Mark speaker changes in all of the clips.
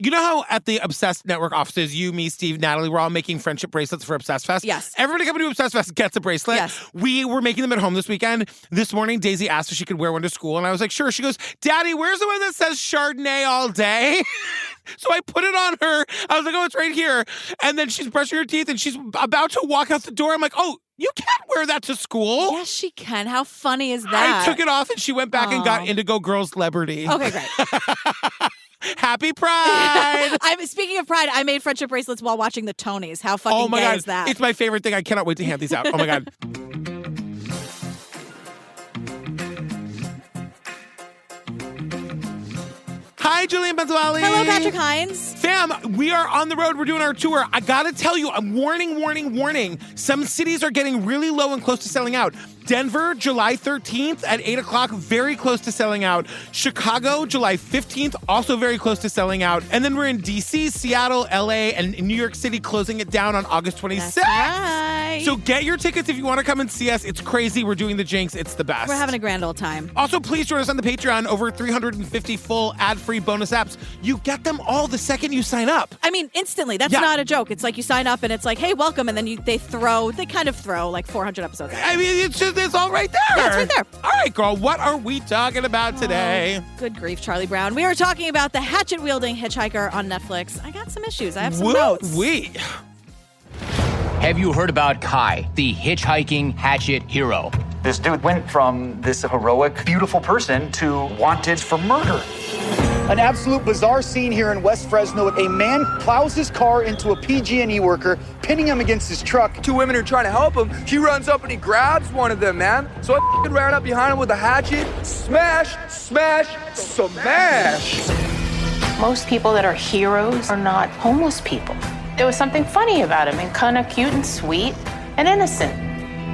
Speaker 1: You know how at the Obsessed Network offices, you, me, Steve, Natalie, we're all making friendship bracelets for Obsessed Fest?
Speaker 2: Yes.
Speaker 1: Everybody coming to Obsessed Fest gets a bracelet.
Speaker 2: Yes.
Speaker 1: We were making them at home this weekend. This morning, Daisy asked if she could wear one to school, and I was like, sure. She goes, Daddy, where's the one that says Chardonnay all day? So I put it on her. I was like, oh, it's right here. And then she's brushing her teeth, and she's about to walk out the door. I'm like, oh, you can't wear that to school.
Speaker 2: Yes, she can. How funny is that?
Speaker 1: I took it off, and she went back and got Indigo Girls Liberty.
Speaker 2: Okay, great.
Speaker 1: Happy Pride!
Speaker 2: Speaking of Pride, I made friendship bracelets while watching the Tonys. How fucking gay is that?
Speaker 1: It's my favorite thing. I cannot wait to hand these out. Oh my God. Hi, Julian Benzavalli.
Speaker 2: Hello, Patrick Hines.
Speaker 1: Fam, we are on the road. We're doing our tour. I gotta tell you, I'm warning. Some cities are getting really low and close to selling out. Denver, July 13th at 8 o'clock, very close to selling out. Chicago, July 15th, also very close to selling out. And then we're in D.C., Seattle, L.A., and New York City closing it down on August 26th.
Speaker 2: That's right.
Speaker 1: So get your tickets if you want to come and see us. It's crazy. We're doing the Jinx. It's the best.
Speaker 2: We're having a grand old time.
Speaker 1: Also, please join us on the Patreon. Over 350 full ad-free bonus apps. You get them all the second you sign up.
Speaker 2: I mean, instantly. That's not a joke. It's like you sign up and it's like, hey, welcome. And then they kind of throw like 400 episodes at you.
Speaker 1: I mean, it's all right there.
Speaker 2: Yeah, it's right there.
Speaker 1: All right, girl. What are we talking about today?
Speaker 2: Good grief, Charlie Brown. We are talking about the Hatchet wielding hitchhiker on Netflix. I got some issues. I have some notes.
Speaker 3: Have you heard about Kai, the hitchhiking hatchet hero?
Speaker 4: This dude went from this heroic, beautiful person to wanted for murder.
Speaker 5: An absolute bizarre scene here in West Fresno. A man plows his car into a PG&E worker, pinning him against his truck.
Speaker 6: Two women are trying to help him. He runs up and he grabs one of them, man. So I ran up behind him with a hatchet. Smash, smash, smash.
Speaker 7: Most people that are heroes are not homeless people. There was something funny about him and kind of cute and sweet and innocent.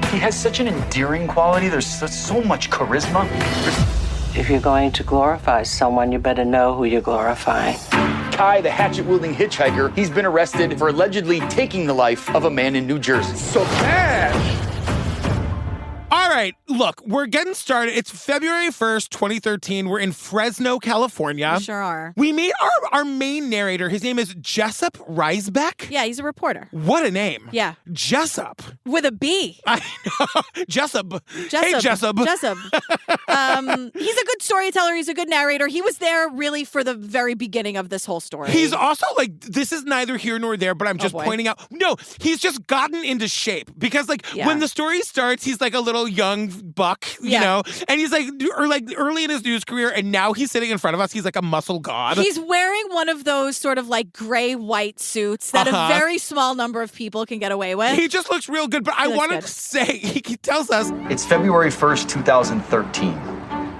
Speaker 4: He has such an endearing quality. There's so much charisma.
Speaker 8: If you're going to glorify someone, you better know who you're glorifying.
Speaker 5: Kai, the hatchet-wielding hitchhiker, he's been arrested for allegedly taking the life of a man in New Jersey.
Speaker 6: Smash!
Speaker 1: All right, look, we're getting started. It's February 1st, 2013. We're in Fresno, California.
Speaker 2: We sure are.
Speaker 1: We meet our main narrator. His name is Jessup Reisbeck.
Speaker 2: Yeah, he's a reporter.
Speaker 1: What a name.
Speaker 2: Yeah.
Speaker 1: Jessup.
Speaker 2: With a B.
Speaker 1: I know. Jessup. Hey, Jessup.
Speaker 2: Jessup. He's a good storyteller. He's a good narrator. He was there really for the very beginning of this whole story.
Speaker 1: He's also like, this is neither here nor there, but I'm just pointing out. No, he's just gotten into shape because when the story starts, he's like a little young buck, you know, and he's like early in his news career, and now he's sitting in front of us. He's like a muscle god.
Speaker 2: He's wearing one of those sort of like gray-white suits that a very small number of people can get away with.
Speaker 1: He just looks real good, but I wanted to say, he tells us.
Speaker 4: It's February 1st, 2013.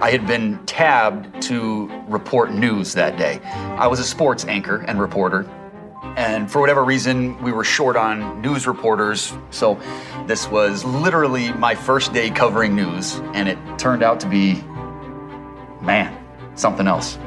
Speaker 4: I had been tabbed to report news that day. I was a sports anchor and reporter. And for whatever reason, we were short on news reporters. So this was literally my first day covering news. And it turned out to be, man, something else.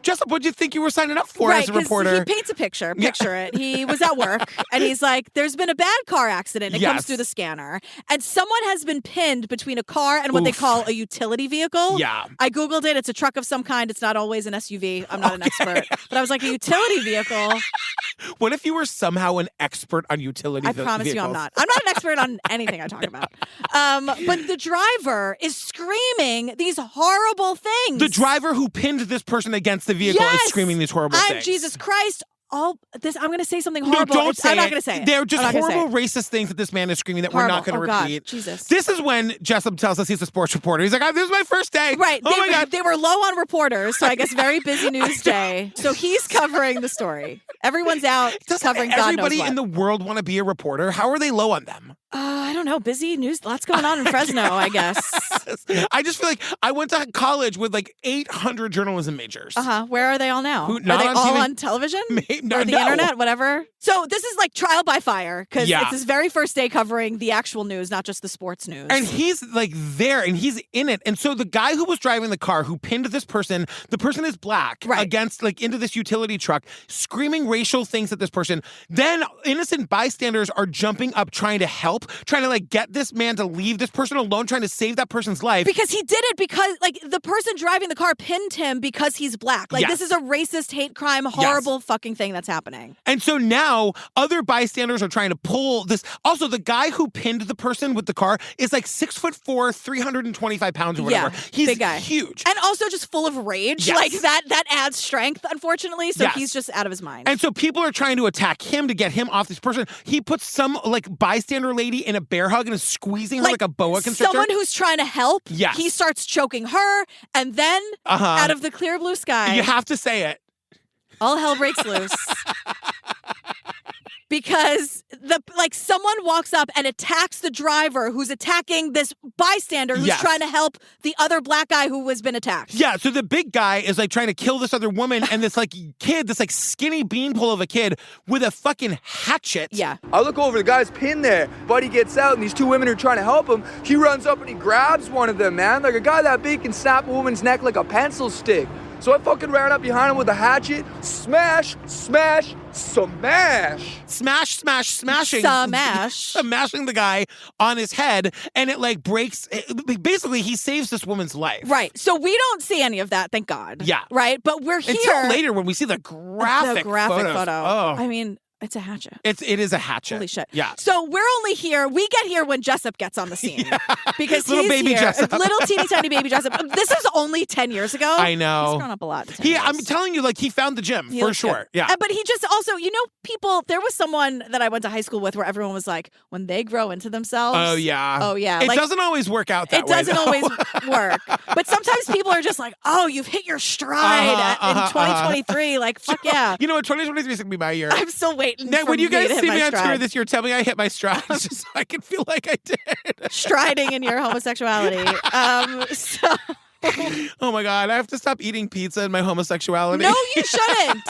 Speaker 1: Jessup, what did you think you were signing up for as a reporter?
Speaker 2: He paints a picture. Picture it. He was at work, and he's like, there's been a bad car accident. It comes through the scanner. And someone has been pinned between a car and what they call a utility vehicle.
Speaker 1: Yeah.
Speaker 2: I Googled it. It's a truck of some kind. It's not always an SUV. I'm not an expert. But I was like, a utility vehicle.
Speaker 1: What if you were somehow an expert on utility vehicles?
Speaker 2: I promise you I'm not. I'm not an expert on anything I talk about. But the driver is screaming these horrible things.
Speaker 1: The driver who pinned this person against the vehicle is screaming these horrible things.
Speaker 2: Jesus Christ. I'm going to say something horrible.
Speaker 1: No, don't say
Speaker 2: I'm not going to say it.
Speaker 1: They're just horrible racist things that this man is screaming that we're not going to repeat.
Speaker 2: God. Jesus.
Speaker 1: This is when Jessup tells us he's a sports reporter. He's like, this is my first day.
Speaker 2: Right.
Speaker 1: Oh my God.
Speaker 2: They were low on reporters, so I guess very busy news day. So he's covering the story. Everyone's out covering God knows
Speaker 1: everybody
Speaker 2: what.
Speaker 1: in the world want to be a reporter? How are they low on them?
Speaker 2: I don't know. Busy news. Lots going on in Fresno, I guess.
Speaker 1: I just feel like I went to college with like 800 journalism majors.
Speaker 2: Where are they all now?
Speaker 1: Are
Speaker 2: they all on television?
Speaker 1: No,
Speaker 2: or the internet? Whatever. So this is like trial by fire because it's his very first day covering the actual news, not just the sports news.
Speaker 1: And he's like there and he's in it. And so the guy who was driving the car who pinned this person, the person is black against like into this utility truck, screaming racial things at this person. Then innocent bystanders are jumping up trying to help help, trying to like get this man to leave this person alone, trying to save that person's life.
Speaker 2: Because he did it because like the person driving the car pinned him because he's black. Like this is a racist hate crime, horrible fucking thing that's happening.
Speaker 1: And so now other bystanders are trying to pull this. Also, the guy who pinned the person with the car is like 6'4", 325 pounds or whatever.
Speaker 2: Yeah,
Speaker 1: He's
Speaker 2: big guy.
Speaker 1: Huge.
Speaker 2: And also just full of rage.
Speaker 1: Yes.
Speaker 2: Like that adds strength, unfortunately. So he's just out of his mind.
Speaker 1: And so people are trying to attack him to get him off this person. He puts some like bystander lady in a bear hug and is squeezing her like a boa constrictor.
Speaker 2: Someone who's trying to help.
Speaker 1: Yes.
Speaker 2: He starts choking her, and then out of the clear blue sky,
Speaker 1: you have to say it.
Speaker 2: All hell breaks loose. Because someone walks up and attacks the driver who's attacking this bystander who's trying to help the other black guy who has been attacked.
Speaker 1: Yeah, so the big guy is like trying to kill this other woman, and this like kid, this like skinny beanpole of a kid with a fucking hatchet.
Speaker 2: Yeah.
Speaker 6: I look over, the guy's pinned there. Buddy gets out, and these two women are trying to help him. He runs up and he grabs one of them, man. Like a guy that big can snap a woman's neck like a pencil stick. So I fucking ran up behind him with a hatchet. Smash, smash, smash.
Speaker 1: Smashing. Smashing the guy on his head, and it like breaks. Basically, he saves this woman's life.
Speaker 2: Right. So we don't see any of that, thank God.
Speaker 1: Yeah.
Speaker 2: Right? But we're here.
Speaker 1: Until later when we see the graphic
Speaker 2: photo.
Speaker 1: Oh.
Speaker 2: I mean, it's a hatchet.
Speaker 1: It is a hatchet.
Speaker 2: Holy shit.
Speaker 1: Yeah.
Speaker 2: So we're only here. We get here when Jessup gets on the scene. Because
Speaker 1: Little
Speaker 2: he's
Speaker 1: baby
Speaker 2: here.
Speaker 1: Jessup.
Speaker 2: Little teeny tiny baby Jessup. This is only 10 years ago.
Speaker 1: I know.
Speaker 2: He's grown up a lot. In 10 years.
Speaker 1: I'm telling you, like he found the gym
Speaker 2: He
Speaker 1: for
Speaker 2: looks
Speaker 1: sure.
Speaker 2: good.
Speaker 1: Yeah.
Speaker 2: But he just also, people, there was someone that I went to high school with where everyone was like, when they grow into themselves.
Speaker 1: Oh, yeah.
Speaker 2: Oh, yeah.
Speaker 1: It
Speaker 2: like,
Speaker 1: doesn't always work out that way.
Speaker 2: It doesn't always work. But sometimes people are just like, oh, you've hit your stride in 2023. Like, fuck yeah.
Speaker 1: You know what? 2023 is going to be my year.
Speaker 2: I'm still waiting
Speaker 1: Now,
Speaker 2: for
Speaker 1: when you guys
Speaker 2: me to
Speaker 1: see
Speaker 2: hit
Speaker 1: me
Speaker 2: my
Speaker 1: on tour
Speaker 2: stride.
Speaker 1: this year, tell me I hit my stride just so I can feel like I did.
Speaker 2: Striding in your homosexuality. So...
Speaker 1: Oh my God, I have to stop eating pizza in my homosexuality.
Speaker 2: No, you shouldn't.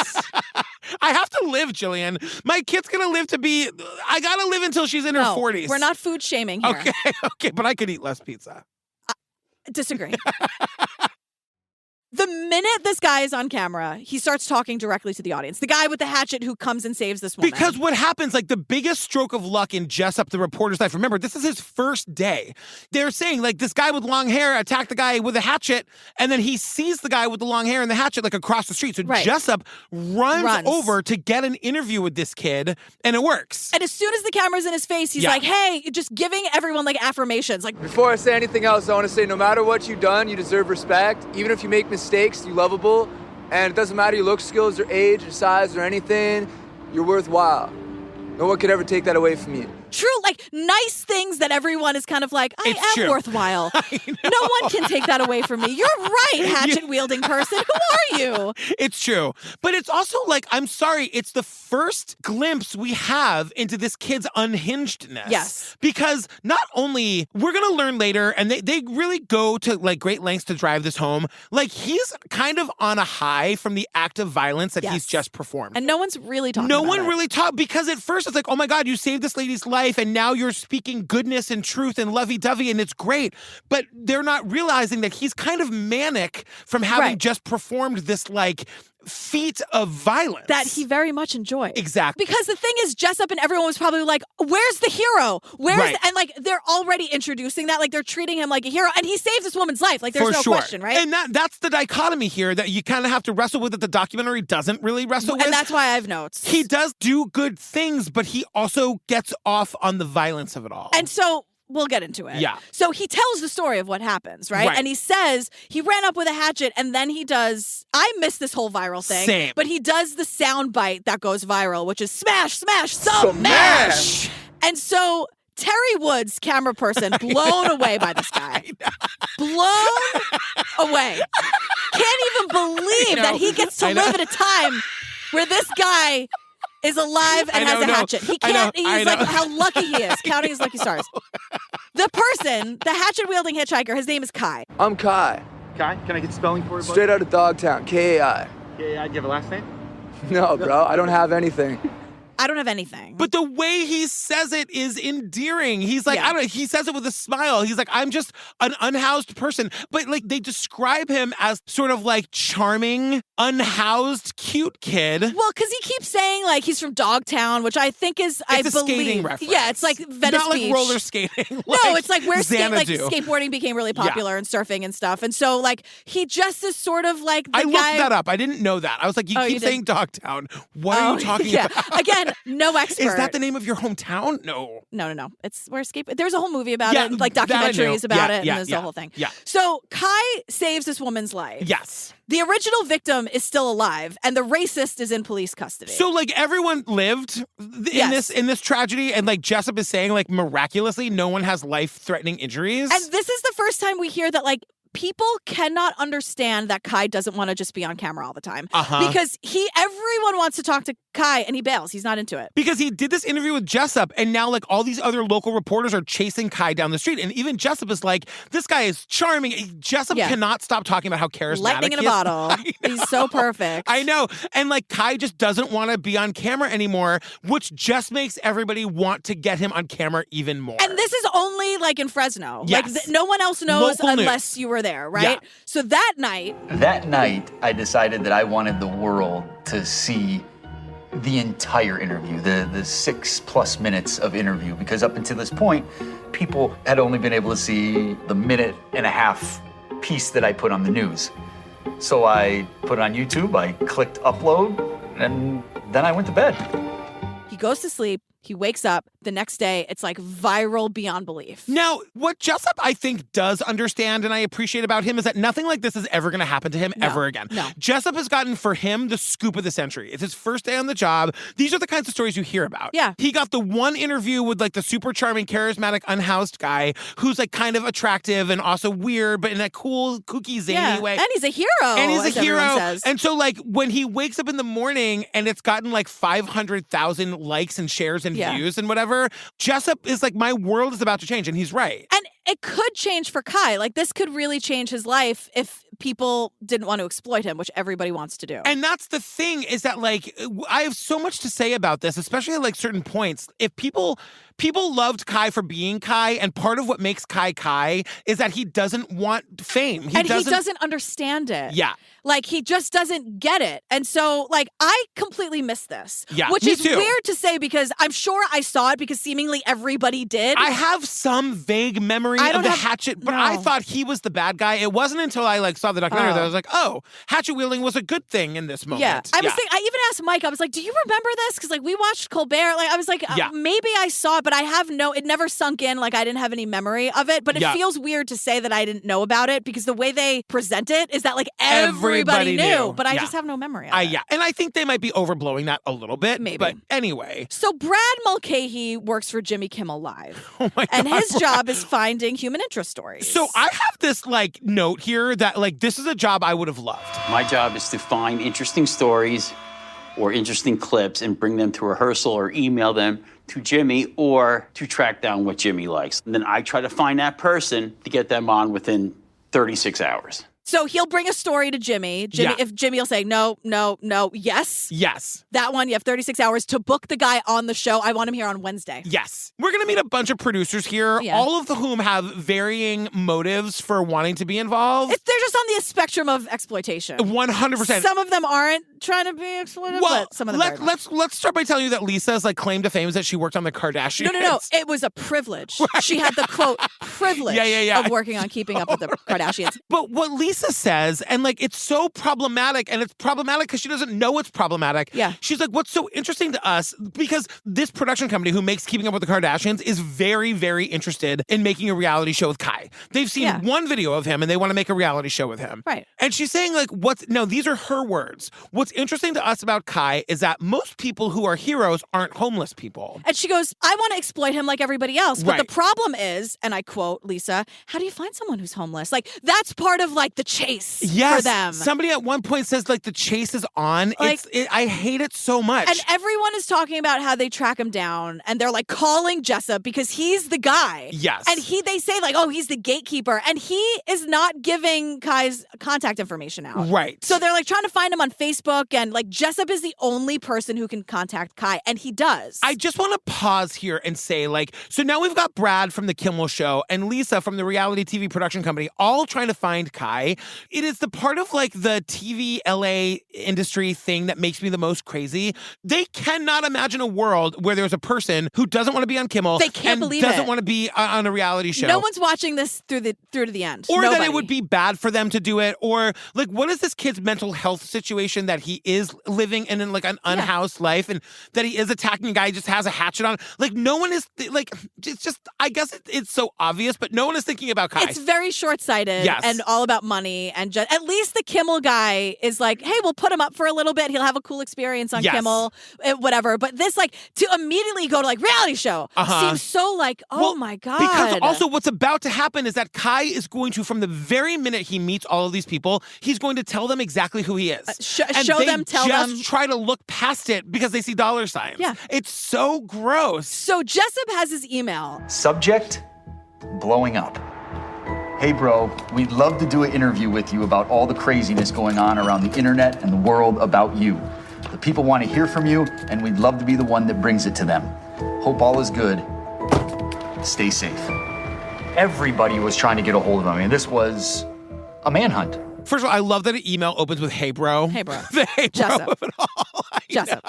Speaker 1: I have to live, Jillian. My kid's going to live to be, I got to live until she's in her 40s.
Speaker 2: We're not food shaming here.
Speaker 1: Okay, but I could eat less pizza.
Speaker 2: Disagree. The minute this guy is on camera, he starts talking directly to the audience. The guy with the hatchet who comes and saves this woman.
Speaker 1: Because what happens, like the biggest stroke of luck in Jessup, the reporter's life, remember, this is his first day. They're saying, like, this guy with long hair attacked the guy with a hatchet, and then he sees the guy with the long hair and the hatchet, like, across the street. So Jessup runs over to get an interview with this kid, and it works.
Speaker 2: And as soon as the camera's in his face, he's like, hey, just giving everyone, like, affirmations. Like,
Speaker 6: before I say anything else, I want to say no matter what you've done, you deserve respect. Even if you make mistakes, you're lovable, and it doesn't matter your looks, skills, or age, or size, or anything, you're worthwhile. No one could ever take that away from you.
Speaker 2: True, like nice things that everyone is kind of like, I am worthwhile. No one can take that away from me. You're right, hatchet-wielding person. Who are you?
Speaker 1: It's true. But it's also like, I'm sorry, it's the first glimpse we have into this kid's unhingedness.
Speaker 2: Yes.
Speaker 1: Because not only, we're going to learn later, and they really go to like great lengths to drive this home, like he's kind of on a high from the act of violence that he's just performed.
Speaker 2: And no one's really talking about it.
Speaker 1: No one really talked, because at first it's like, oh my God, you saved this lady's life, and now you're speaking goodness and truth and lovey-dovey, and it's great. But they're not realizing that he's kind of manic from having just performed this like feat of violence
Speaker 2: that he very much enjoyed.
Speaker 1: Exactly.
Speaker 2: Because the thing is, Jessup and everyone was probably like, where's the hero? And like they're already introducing that, like they're treating him like a hero, and he saves this woman's life. Like there's question, right?
Speaker 1: And that's the dichotomy here that you kind of have to wrestle with, that the documentary doesn't really wrestle with.
Speaker 2: And that's why I have notes.
Speaker 1: He does do good things, but he also gets off on the violence of it all.
Speaker 2: And so we'll get into it.
Speaker 1: Yeah.
Speaker 2: So he tells the story of what happens, right? And he says he ran up with a hatchet, and then he does, I missed this whole viral thing.
Speaker 1: Same.
Speaker 2: But he does the sound bite that goes viral, which is smash, smash, smash. And so Terry Woods, camera person, blown away by this guy. Blown away. Can't even believe that he gets to live at a time where this guy is alive and has a hatchet. He can't, he's like, how lucky he is, counting his lucky stars. The person, the hatchet-wielding hitchhiker, his name is Kai.
Speaker 6: I'm Kai.
Speaker 5: Kai, can I get spelling for you, buddy?
Speaker 6: Straight out of Dogtown, K-A-I.
Speaker 5: K-A-I, do you have a last name?
Speaker 6: No, bro, I don't have anything.
Speaker 2: I don't have anything.
Speaker 1: But the way he says it is endearing. He's like,
Speaker 2: Yeah.
Speaker 1: I don't know, he says it with a smile. He's like, I'm just an unhoused person. But like they describe him as sort of like charming, unhoused, cute kid.
Speaker 2: Well, because he keeps saying like he's from Dogtown, which I think is, I
Speaker 1: It's a
Speaker 2: believe.
Speaker 1: skating reference.
Speaker 2: Yeah, it's like Venice
Speaker 1: Not
Speaker 2: Beach.
Speaker 1: like roller skating.
Speaker 2: No, it's like where
Speaker 1: Xanadu.
Speaker 2: skateboarding became really popular and surfing and stuff. And so like he just is sort of like the
Speaker 1: I
Speaker 2: guy.
Speaker 1: looked that up. I didn't know that. I was like, you
Speaker 2: Oh,
Speaker 1: keep
Speaker 2: you
Speaker 1: saying Dogtown. What are you talking
Speaker 2: yeah.
Speaker 1: about?
Speaker 2: Again, no expert.
Speaker 1: Is that the name of your hometown? No.
Speaker 2: No. It's where there's a whole movie about
Speaker 1: Yeah,
Speaker 2: it, and like
Speaker 1: that I knew.
Speaker 2: documentaries about
Speaker 1: Yeah,
Speaker 2: it,
Speaker 1: yeah,
Speaker 2: and there's
Speaker 1: yeah,
Speaker 2: the whole thing.
Speaker 1: yeah.
Speaker 2: So Kai saves this woman's life.
Speaker 1: Yes.
Speaker 2: The original victim is still alive, and the racist is in police custody.
Speaker 1: So like everyone lived in this tragedy, and like Jessup is saying like miraculously no one has life-threatening injuries.
Speaker 2: And this is the first time we hear that like people cannot understand that Kai doesn't want to just be on camera all the time. Because everyone wants to talk to Kai and he bails. He's not into it.
Speaker 1: Because he did this interview with Jessup, and now like all these other local reporters are chasing Kai down the street, and even Jessup is like, this guy is charming. Jessup cannot stop talking about how charismatic
Speaker 2: Lightning in a
Speaker 1: he is.
Speaker 2: bottle. He's so perfect.
Speaker 1: I know. And like Kai just doesn't want to be on camera anymore, which just makes everybody want to get him on camera even more.
Speaker 2: And this is only like in Fresno.
Speaker 1: Yes.
Speaker 2: Like no one else knows
Speaker 1: Local
Speaker 2: unless you were there, right?
Speaker 1: Yeah.
Speaker 2: So that night,
Speaker 4: I decided that I wanted the world to see the entire interview, the 6+ minutes of interview, because up until this point, people had only been able to see the 1.5-minute piece that I put on the news. So I put it on YouTube, I clicked upload, and then I went to bed.
Speaker 2: he goes to sleep, he wakes up, the next day, it's like viral beyond belief.
Speaker 1: Now, what Jessup, I think, does understand and I appreciate about him is that nothing like this is ever going to happen to him ever again.
Speaker 2: No.
Speaker 1: Jessup has gotten, for him, the scoop of the century. It's his first day on the job. These are the kinds of stories you hear about.
Speaker 2: Yeah.
Speaker 1: He got the one interview with, like, the super charming, charismatic, unhoused guy who's, like, kind of attractive and also weird, but in a cool, kooky, zany way.
Speaker 2: And he's a hero,
Speaker 1: And he's
Speaker 2: as
Speaker 1: a hero.
Speaker 2: everyone says.
Speaker 1: And so, like, when he wakes up in the morning and it's gotten, like, 500,000 likes and shares and views and whatever, Jessup is like, my world is about to change, and he's right.
Speaker 2: And it could change for Kai. Like, this could really change his life if people didn't want to exploit him, which everybody wants to do.
Speaker 1: And that's the thing, is that, like, I have so much to say about this, especially at, like, certain points. If people loved Kai for being Kai, and part of what makes Kai Kai is that he doesn't want fame. He
Speaker 2: doesn't understand it.
Speaker 1: Yeah.
Speaker 2: Like, he just doesn't get it. And so, like, I completely missed this.
Speaker 1: Yeah,
Speaker 2: which
Speaker 1: me
Speaker 2: is
Speaker 1: too.
Speaker 2: weird to say because I'm sure I saw it because seemingly everybody did.
Speaker 1: I have some vague memory of the Hatchet, but I thought he was the bad guy. It wasn't until I, like, saw the documentary that I was like, oh, Hatchet wielding was a good thing in this moment.
Speaker 2: Yeah. I even asked Mike, I was like, do you remember this? Because, like, we watched Colbert. Like, I was like, maybe I saw it, but I have it never sunk in. Like, I didn't have any memory of it. But it feels weird to say that I didn't know about it because the way they present it is that, like, everybody knew. But I just have no memory of it.
Speaker 1: Yeah. And I think they might be overblowing that a little bit.
Speaker 2: Maybe.
Speaker 1: But anyway.
Speaker 2: So Brad Mulcahy works for Jimmy Kimmel Live.
Speaker 1: Oh my God.
Speaker 2: And his job is finding human interest stories.
Speaker 1: So I have this, like, note here that, like, this is a job I would have loved.
Speaker 9: My job is to find interesting stories or interesting clips and bring them to rehearsal or email them to Jimmy or to track down what Jimmy likes. And then I try to find that person to get them on within 36 hours.
Speaker 2: So he'll bring a story to Jimmy. If Jimmy will say, no, yes.
Speaker 1: Yes.
Speaker 2: That one, you have 36 hours to book the guy on the show. I want him here on Wednesday.
Speaker 1: Yes. We're going to meet a bunch of producers here, all of whom have varying motives for wanting to be involved.
Speaker 2: They're just on the spectrum of exploitation.
Speaker 1: 100%.
Speaker 2: Some of them aren't trying to be exploitive, but some of them are.
Speaker 1: Let's start by telling you that Lisa's, like, claim to fame is that she worked on the Kardashians.
Speaker 2: No. It was a privilege. Right. She had the, quote, privilege of working on Keeping Up with the Kardashians.
Speaker 1: But what Lisa says, and, like, it's so problematic, and it's problematic because she doesn't know it's problematic.
Speaker 2: Yeah.
Speaker 1: She's like, what's so interesting to us, because this production company who makes Keeping Up with the Kardashians is very, very interested in making a reality show with Kai. They've seen one video of him, and they want to make a reality show with him.
Speaker 2: Right.
Speaker 1: And she's saying, like, these are her words. What's interesting to us about Kai is that most people who are heroes aren't homeless people.
Speaker 2: And she goes, I want to exploit him like everybody else. But the problem is, and I quote Lisa, how do you find someone who's homeless? Like, that's part of, like, the chase
Speaker 1: Yes.
Speaker 2: for them.
Speaker 1: Somebody at one point says like the chase is on.
Speaker 2: Like,
Speaker 1: I hate it so much.
Speaker 2: And everyone is talking about how they track him down and they're like calling Jessup because he's the guy.
Speaker 1: Yes.
Speaker 2: And they say like, oh, he's the gatekeeper. And he is not giving Kai's contact information out.
Speaker 1: Right.
Speaker 2: So they're like trying to find him on Facebook, and like Jessup is the only person who can contact Kai, and he does.
Speaker 1: I just want to pause here and say, like, so now we've got Brad from the Kimmel Show and Lisa from the reality TV production company all trying to find Kai. It is the part of like the TV LA industry thing that makes me the most crazy. They cannot imagine a world where there's a person who doesn't want to be on Kimmel.
Speaker 2: They can't
Speaker 1: and
Speaker 2: believe
Speaker 1: doesn't
Speaker 2: it.
Speaker 1: want to be on a reality show.
Speaker 2: No one's watching this through to the end.
Speaker 1: Or
Speaker 2: Nobody.
Speaker 1: that it would be bad for them to do it. Or like, what is this kid's mental health situation that he is living in like an unhoused life, and that he is attacking a guy who just has a hatchet on? Like, no one is like, it's just, I guess it's so obvious, but no one is thinking about Kai.
Speaker 2: It's very short-sighted and all about money. And at least the Kimmel guy is like, hey, we'll put him up for a little bit. He'll have a cool experience on Kimmel, whatever. But this, like, to immediately go to like reality show seems so like, oh my God.
Speaker 1: Because also what's about to happen is that Kai is going to, from the very minute he meets all of these people, he's going to tell them exactly who he is.
Speaker 2: Tell them.
Speaker 1: Just try to look past it because they see dollar signs.
Speaker 2: Yeah.
Speaker 1: It's so gross.
Speaker 2: So Jessup has his email.
Speaker 4: Subject, blowing up. Hey bro, we'd love to do an interview with you about all the craziness going on around the internet and the world about you. The people want to hear from you, and we'd love to be the one that brings it to them. Hope all is good. Stay safe. Everybody was trying to get a hold of him. I mean, this was a manhunt.
Speaker 1: First of all, I love that an email opens with, hey, bro.
Speaker 2: Hey, bro.
Speaker 1: The hey, bro
Speaker 2: Jessup.
Speaker 1: of it all.
Speaker 2: Jessup.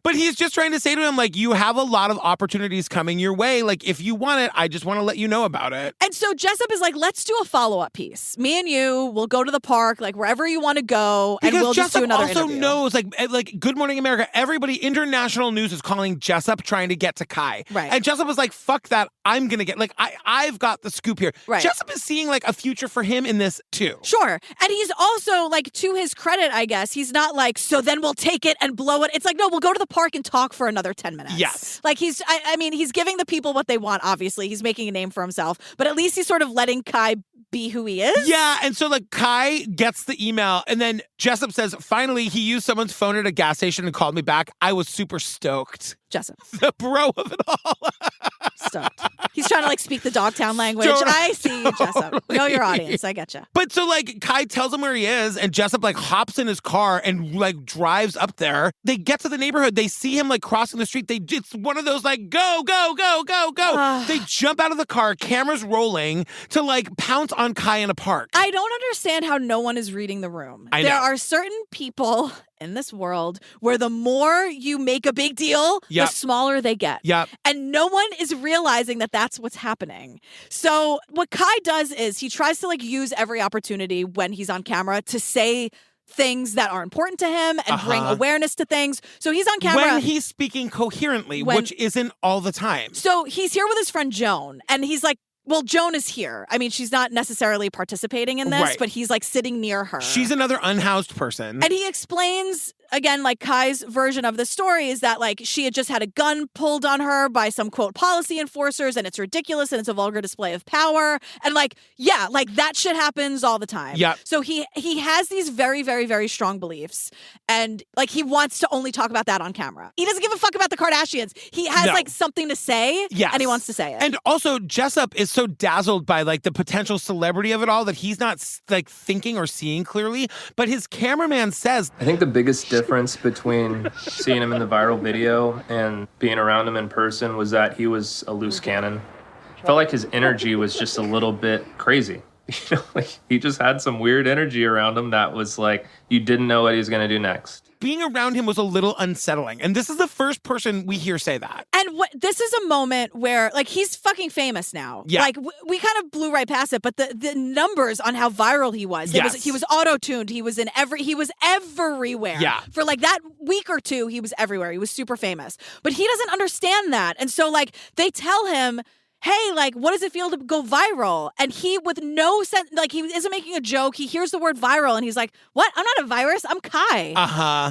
Speaker 1: But he's just trying to say to him, like, you have a lot of opportunities coming your way. Like, if you want it, I just want to let you know about it.
Speaker 2: And so Jessup is like, let's do a follow-up piece. Me and you, we'll go to the park, like wherever you want to go, and we'll just do another
Speaker 1: also
Speaker 2: interview.
Speaker 1: knows, like Good Morning America, everybody, international news is calling Jessup trying to get to Kai.
Speaker 2: Right.
Speaker 1: And Jessup was like, fuck that, I'm going to get, like, I've got the scoop here.
Speaker 2: Right.
Speaker 1: Jessup is seeing, like, a future for him in this, too.
Speaker 2: Sure. And he's also, like, to his credit, I guess, he's not like, so then we'll take it and blow it. It's like, no, we'll go to the park and talk for another 10 minutes.
Speaker 1: Yes.
Speaker 2: Like, I mean, he's giving the people what they want, obviously. He's making a name for himself. But at least he's sort of letting Kai be who he is.
Speaker 1: Yeah, and so like Kai gets the email, and then Jessup says, finally, he used someone's phone at a gas station and called me back. I was super stoked.
Speaker 2: Jessup.
Speaker 1: The bro of it all.
Speaker 2: Stoked. He's trying to like speak the Dogtown language. I see you, Jessup. Know your audience. I get you.
Speaker 1: But so like Kai tells him where he is, and Jessup like hops in his car and like drives up there. They get to the neighborhood. They see him like crossing the street. It's one of those like go, go, go, go, go. They jump out of the car, cameras rolling, to like pounce on Kai in a park.
Speaker 2: I don't understand how no one is reading the room.
Speaker 1: I know.
Speaker 2: There are certain people in this world where the more you make a big deal,
Speaker 1: Yep.
Speaker 2: the smaller they get.
Speaker 1: Yep.
Speaker 2: And no one is realizing that that's what's happening. So what Kai does is he tries to like use every opportunity when he's on camera to say things that are important to him and bring awareness to things. So he's on camera.
Speaker 1: When he's speaking coherently, which isn't all the time.
Speaker 2: So he's here with his friend Joan, and he's like, well, Joan is here. I mean, she's not necessarily participating in this,
Speaker 1: Right.
Speaker 2: but he's like sitting near her.
Speaker 1: She's another unhoused person.
Speaker 2: And he explains, again, like Kai's version of the story is that like she had just had a gun pulled on her by some quote policy enforcers, and it's ridiculous and it's a vulgar display of power. And like, yeah, like that shit happens all the time.
Speaker 1: Yep.
Speaker 2: So he has these very, very, very strong beliefs. And like he wants to only talk about that on camera. He doesn't give a fuck about the Kardashians. He has like something to say,
Speaker 1: Yes.
Speaker 2: and he wants to say it.
Speaker 1: And also, Jessup is so dazzled by like the potential celebrity of it all that he's not like thinking or seeing clearly. But his cameraman says,
Speaker 10: I think the biggest difference between seeing him in the viral video and being around him in person was that he was a loose cannon. I felt like his energy was just a little bit crazy. You know, like he just had some weird energy around him that was like you didn't know what he was going to do next.
Speaker 1: being around him was a little unsettling. And this is the first person we hear say that.
Speaker 2: And this is a moment where, like, he's fucking famous now.
Speaker 1: Yeah.
Speaker 2: Like, we kind of blew right past it, but the numbers on how viral he was.
Speaker 1: Yes.
Speaker 2: He was auto-tuned. He was everywhere.
Speaker 1: Yeah.
Speaker 2: For, like, that week or two, he was everywhere. He was super famous. But he doesn't understand that. And so, like, they tell him, hey, like, what does it feel to go viral? And he, with no sense, like, he isn't making a joke. He hears the word viral and he's like, what? I'm not a virus. I'm Kai.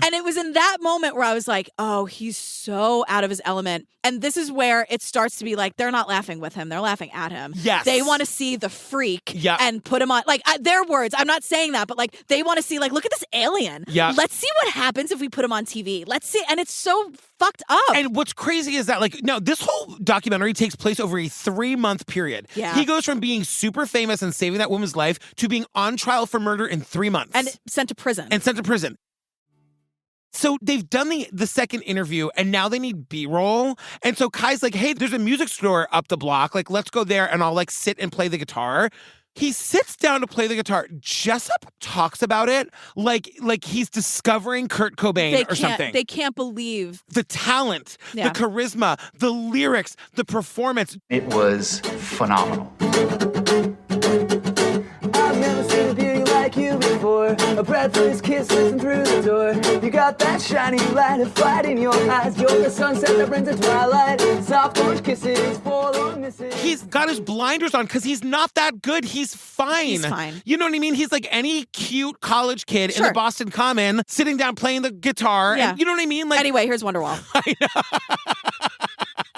Speaker 2: And it was in that moment where I was like, oh, he's so out of his element. And this is where it starts to be like, they're not laughing with him. They're laughing at him.
Speaker 1: Yes.
Speaker 2: They want to see the freak and put him on, like, their words. I'm not saying that, but like, they want to see, like, look at this alien.
Speaker 1: Yeah.
Speaker 2: Let's see what happens if we put him on TV. Let's see. And it's so fucked up.
Speaker 1: And what's crazy is that, like, no, this whole documentary takes place over a 3-month period.
Speaker 2: Yeah.
Speaker 1: He goes from being super famous and saving that woman's life to being on trial for murder in 3 months.
Speaker 2: And sent to prison.
Speaker 1: So they've done the second interview, and now they need B-roll. And so Kai's like, hey, there's a music store up the block. Like, let's go there, and I'll, like, sit and play the guitar. He sits down to play the guitar. Jessup talks about it like he's discovering Kurt Cobain or something.
Speaker 2: They can't believe
Speaker 1: the talent, the charisma, the lyrics, the performance.
Speaker 4: It was phenomenal.
Speaker 11: I've never seen a beauty like you before. A breathless kiss listen through the door. You got that shiny light of flight in your eyes. You're the sunset that brings the twilight. Soft orange kisses, forlorn misses.
Speaker 1: He's got his blinders on because he's not that good. He's fine.
Speaker 2: He's fine.
Speaker 1: You know what I mean? He's like any cute college kid in the Boston Common sitting down playing the guitar.
Speaker 2: Yeah.
Speaker 1: And you know what I mean? Like,
Speaker 2: anyway, here's Wonderwall. I know.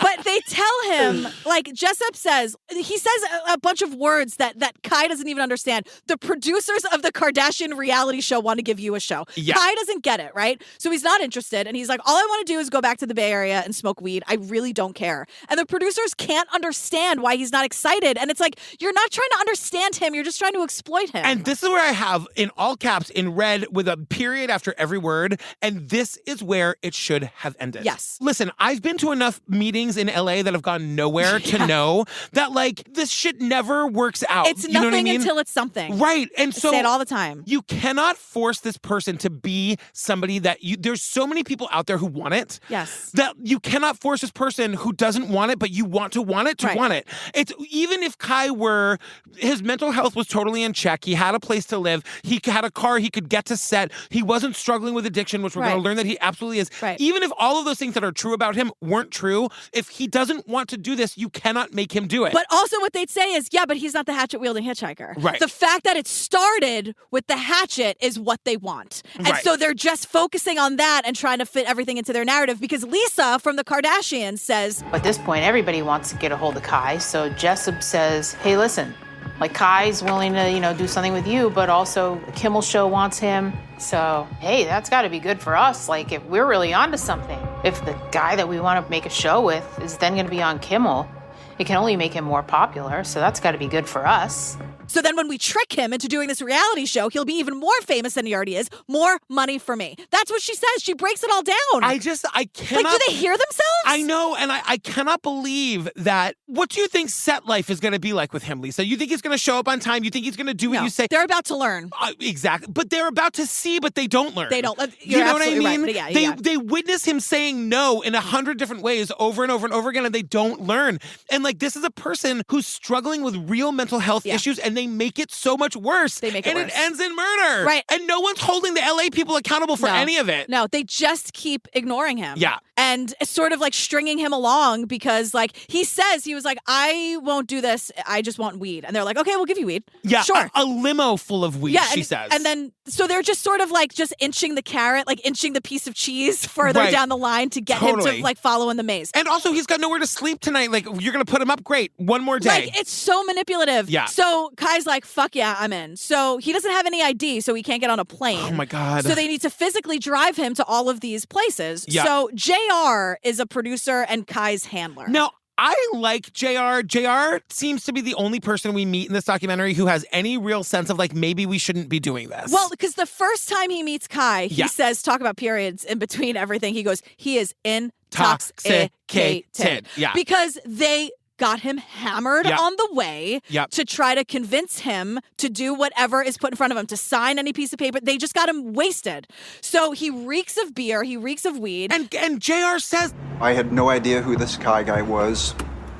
Speaker 2: But they tell him, like Jessup says, he says a bunch of words that Kai doesn't even understand. The producers of the Kardashian reality show want to give you a show.
Speaker 1: Yeah.
Speaker 2: Kai doesn't get it, right? So he's not interested. And he's like, all I want to do is go back to the Bay Area and smoke weed. I really don't care. And the producers can't understand why he's not excited. And it's like, you're not trying to understand him. You're just trying to exploit him.
Speaker 1: And this is where I have in all caps in red with a period after every word. And this is where it should have ended.
Speaker 2: Yes.
Speaker 1: Listen, I've been to enough meetings in LA that have gone nowhere to know that, like, this shit never works out.
Speaker 2: It's
Speaker 1: you know
Speaker 2: nothing
Speaker 1: what I mean?
Speaker 2: until it's something.
Speaker 1: Right. And so
Speaker 2: I say it all the time.
Speaker 1: You cannot force this person to be somebody that there's so many people out there who want it.
Speaker 2: Yes.
Speaker 1: That you cannot force this person who doesn't want it, but you want it to want it. It's even if Kai were, his mental health was totally in check. He had a place to live. He had a car he could get to set. He wasn't struggling with addiction, which we're going to learn that he absolutely is.
Speaker 2: Right.
Speaker 1: Even if all of those things that are true about him weren't true, if he doesn't want to do this, you cannot make him do it.
Speaker 2: But also what they'd say is, yeah, but he's not the hatchet-wielding hitchhiker.
Speaker 1: Right.
Speaker 2: The fact that it started with the hatchet is what they want. And so they're just focusing on that and trying to fit everything into their narrative because Lisa from the Kardashians says...
Speaker 7: At this point, everybody wants to get a hold of Kai, so Jessup says, hey, listen, like Kai's willing to, do something with you, but also the Kimmel show wants him. So, hey, that's got to be good for us. Like, if we're really onto something, if the guy that we want to make a show with is then going to be on Kimmel, it can only make him more popular. So that's got to be good for us.
Speaker 2: So then when we trick him into doing this reality show, he'll be even more famous than he already is. More money for me. That's what she says. She breaks it all down.
Speaker 1: I cannot...
Speaker 2: Like, do they hear themselves?
Speaker 1: I know, and I cannot believe that... What do you think set life is going to be like with him, Lisa? You think he's going to show up on time? You think he's going to do what you say?
Speaker 2: They're about to learn.
Speaker 1: Exactly. But they're about to see, but they don't learn.
Speaker 2: They don't.
Speaker 1: You know what I mean?
Speaker 2: Right. Yeah,
Speaker 1: they witness him saying no in 100 different ways over and over and over again, and they don't learn. And, like, this is a person who's struggling with real mental health issues, and they make it so much worse.
Speaker 2: They make it worse.
Speaker 1: And it ends in murder.
Speaker 2: Right.
Speaker 1: And no one's holding the LA people accountable for any of it.
Speaker 2: No, they just keep ignoring him.
Speaker 1: Yeah.
Speaker 2: And sort of like stringing him along because, like, he says, he was like, I won't do this. I just want weed. And they're like, okay, we'll give you weed.
Speaker 1: Yeah.
Speaker 2: Sure.
Speaker 1: A limo full of weed, she says.
Speaker 2: And then, so they're just sort of like just inching the carrot, like inching the piece of cheese further down the line to get him to, like, follow in the maze.
Speaker 1: And also, he's got nowhere to sleep tonight. Like, you're going to put him up? Great. One more day.
Speaker 2: Like, it's so manipulative.
Speaker 1: Yeah.
Speaker 2: So Kai's like, fuck yeah, I'm in. So he doesn't have any ID, so he can't get on a plane.
Speaker 1: Oh my God.
Speaker 2: So they need to physically drive him to all of these places.
Speaker 1: Yeah.
Speaker 2: So JR is a producer and Kai's handler.
Speaker 1: Now, I like JR. JR seems to be the only person we meet in this documentary who has any real sense of, like, maybe we shouldn't be doing this.
Speaker 2: Well, because the first time he meets Kai, he says, talk about periods in between everything. He goes, he is intoxicated.
Speaker 1: Yeah.
Speaker 2: Because they got him hammered on the way to try to convince him to do whatever is put in front of him, to sign any piece of paper. They just got him wasted. So he reeks of beer. He reeks of weed.
Speaker 1: And JR says,
Speaker 12: I had no idea who this Kai guy was.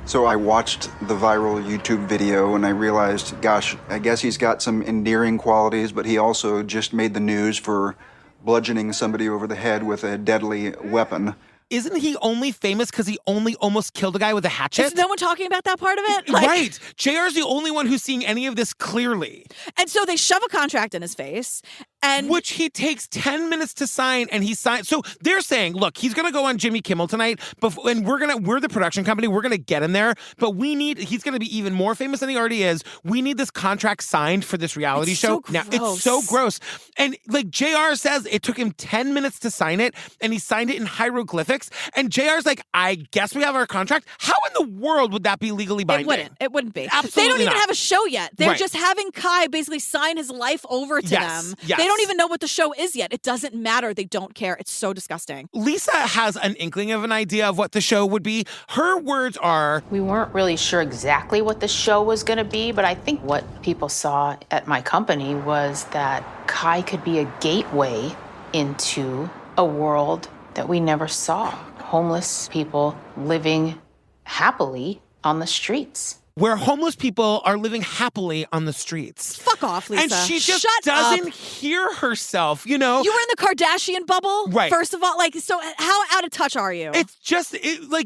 Speaker 12: So I watched the viral YouTube video and I realized, gosh, I guess he's got some endearing qualities, but he also just made the news for bludgeoning somebody over the head with a deadly weapon.
Speaker 1: isn't he only famous because he only almost killed a guy with a hatchet?
Speaker 2: Is no one talking about that part of it?
Speaker 1: Right. JR's the only one who's seeing any of this clearly.
Speaker 2: And so they shove a contract in his face. And
Speaker 1: which he takes 10 minutes to sign, and he signs. So they're saying, look, he's going to go on Jimmy Kimmel tonight, and we're the production company. We're going to get him there, but he's going to be even more famous than he already is. We need this contract signed for this reality show.
Speaker 2: So
Speaker 1: now, it's so gross. And like JR says, it took him 10 minutes to sign it, and he signed it in hieroglyphics. And JR's like, I guess we have our contract. How in the world would that be legally binding?
Speaker 2: It wouldn't be.
Speaker 1: Absolutely
Speaker 2: They don't even
Speaker 1: not.
Speaker 2: have a show yet. They're
Speaker 1: Right.
Speaker 2: just having Kai basically sign his life over to them.
Speaker 1: Yes.
Speaker 2: They don't even know what the show is yet. It doesn't matter. They don't care. It's so disgusting.
Speaker 1: Lisa has an inkling of an idea of what the show would be. Her words are,
Speaker 7: We weren't really sure exactly what the show was going to be, but I think what people saw at my company was that Kai could be a gateway into a world that we never saw. Homeless people living happily on the streets.
Speaker 1: where homeless people are living happily on the streets.
Speaker 2: Fuck off, Lisa.
Speaker 1: And she just
Speaker 2: Shut
Speaker 1: doesn't
Speaker 2: up.
Speaker 1: hear herself, you know?
Speaker 2: You were in the Kardashian bubble?
Speaker 1: Right.
Speaker 2: First of all, so how out of touch are you?
Speaker 1: It's just,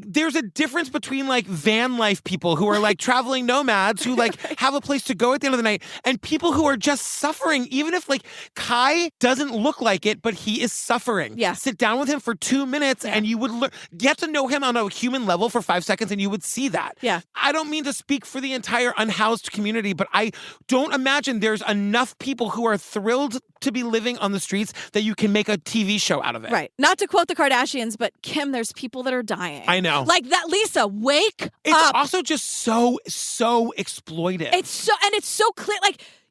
Speaker 1: there's a difference between, van life people who are, traveling nomads who, have a place to go at the end of the night and people who are just suffering, even if, Kai doesn't look like it, but he is suffering.
Speaker 2: Yeah.
Speaker 1: Sit down with him for 2 minutes and you would get to know him on a human level for 5 seconds and you would see that.
Speaker 2: Yeah.
Speaker 1: I don't mean to speak for the entire unhoused community, but I don't imagine there's enough people who are thrilled to be living on the streets that you can make a TV show out of it.
Speaker 2: Right. Not to quote the Kardashians, but Kim, there's people that are dying.
Speaker 1: I know.
Speaker 2: Like that, Lisa, wake
Speaker 1: It's
Speaker 2: up.
Speaker 1: also just so exploitive.
Speaker 2: It's so clear.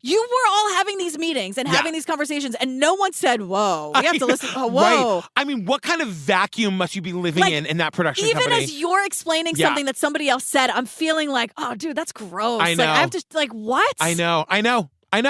Speaker 2: You were all having these meetings and having these conversations, and no one said, whoa, we have to listen. Oh, whoa.
Speaker 1: Right. I mean, what kind of vacuum must you be living in that production
Speaker 2: Even
Speaker 1: company?
Speaker 2: as you're explaining something that somebody else said, I'm feeling like, oh, dude, that's gross.
Speaker 1: I know.
Speaker 2: I have to, what?
Speaker 1: I know.
Speaker 2: And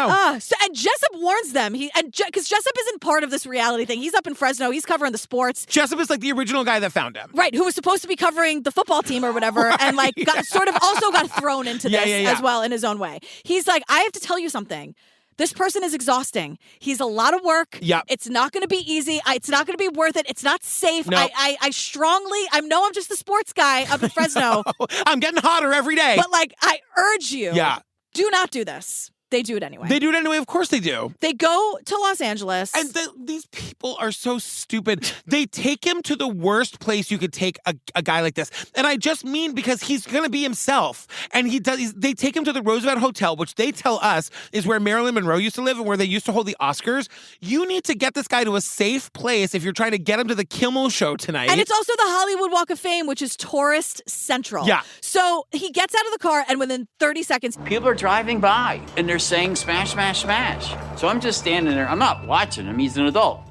Speaker 2: Jessup warns them. Because Jessup isn't part of this reality thing. He's up in Fresno. He's covering the sports.
Speaker 1: Jessup is the original guy that found him.
Speaker 2: Right, who was supposed to be covering the football team or whatever, and got also got thrown into this as well in his own way. He's like, I have to tell you something. This person is exhausting. He's a lot of work.
Speaker 1: Yep.
Speaker 2: It's not going to be easy. It's not going to be worth it. It's not safe.
Speaker 1: No.
Speaker 2: I strongly, I'm just the sports guy up in Fresno.
Speaker 1: I'm getting hotter every day.
Speaker 2: But I urge you.
Speaker 1: Yeah.
Speaker 2: Do not do this. They do it anyway.
Speaker 1: They do it anyway. Of course they do.
Speaker 2: They go to Los Angeles.
Speaker 1: And these people are so stupid. They take him to the worst place you could take a guy like this. And I just mean because he's going to be himself. And they take him to the Roosevelt Hotel, which they tell us is where Marilyn Monroe used to live and where they used to hold the Oscars. You need to get this guy to a safe place if you're trying to get him to the Kimmel show tonight.
Speaker 2: And it's also the Hollywood Walk of Fame, which is tourist central.
Speaker 1: Yeah.
Speaker 2: So he gets out of the car, and within 30 seconds,
Speaker 9: People are driving by and they're saying smash, smash, smash. So I'm just standing there. I'm not watching him. He's an adult.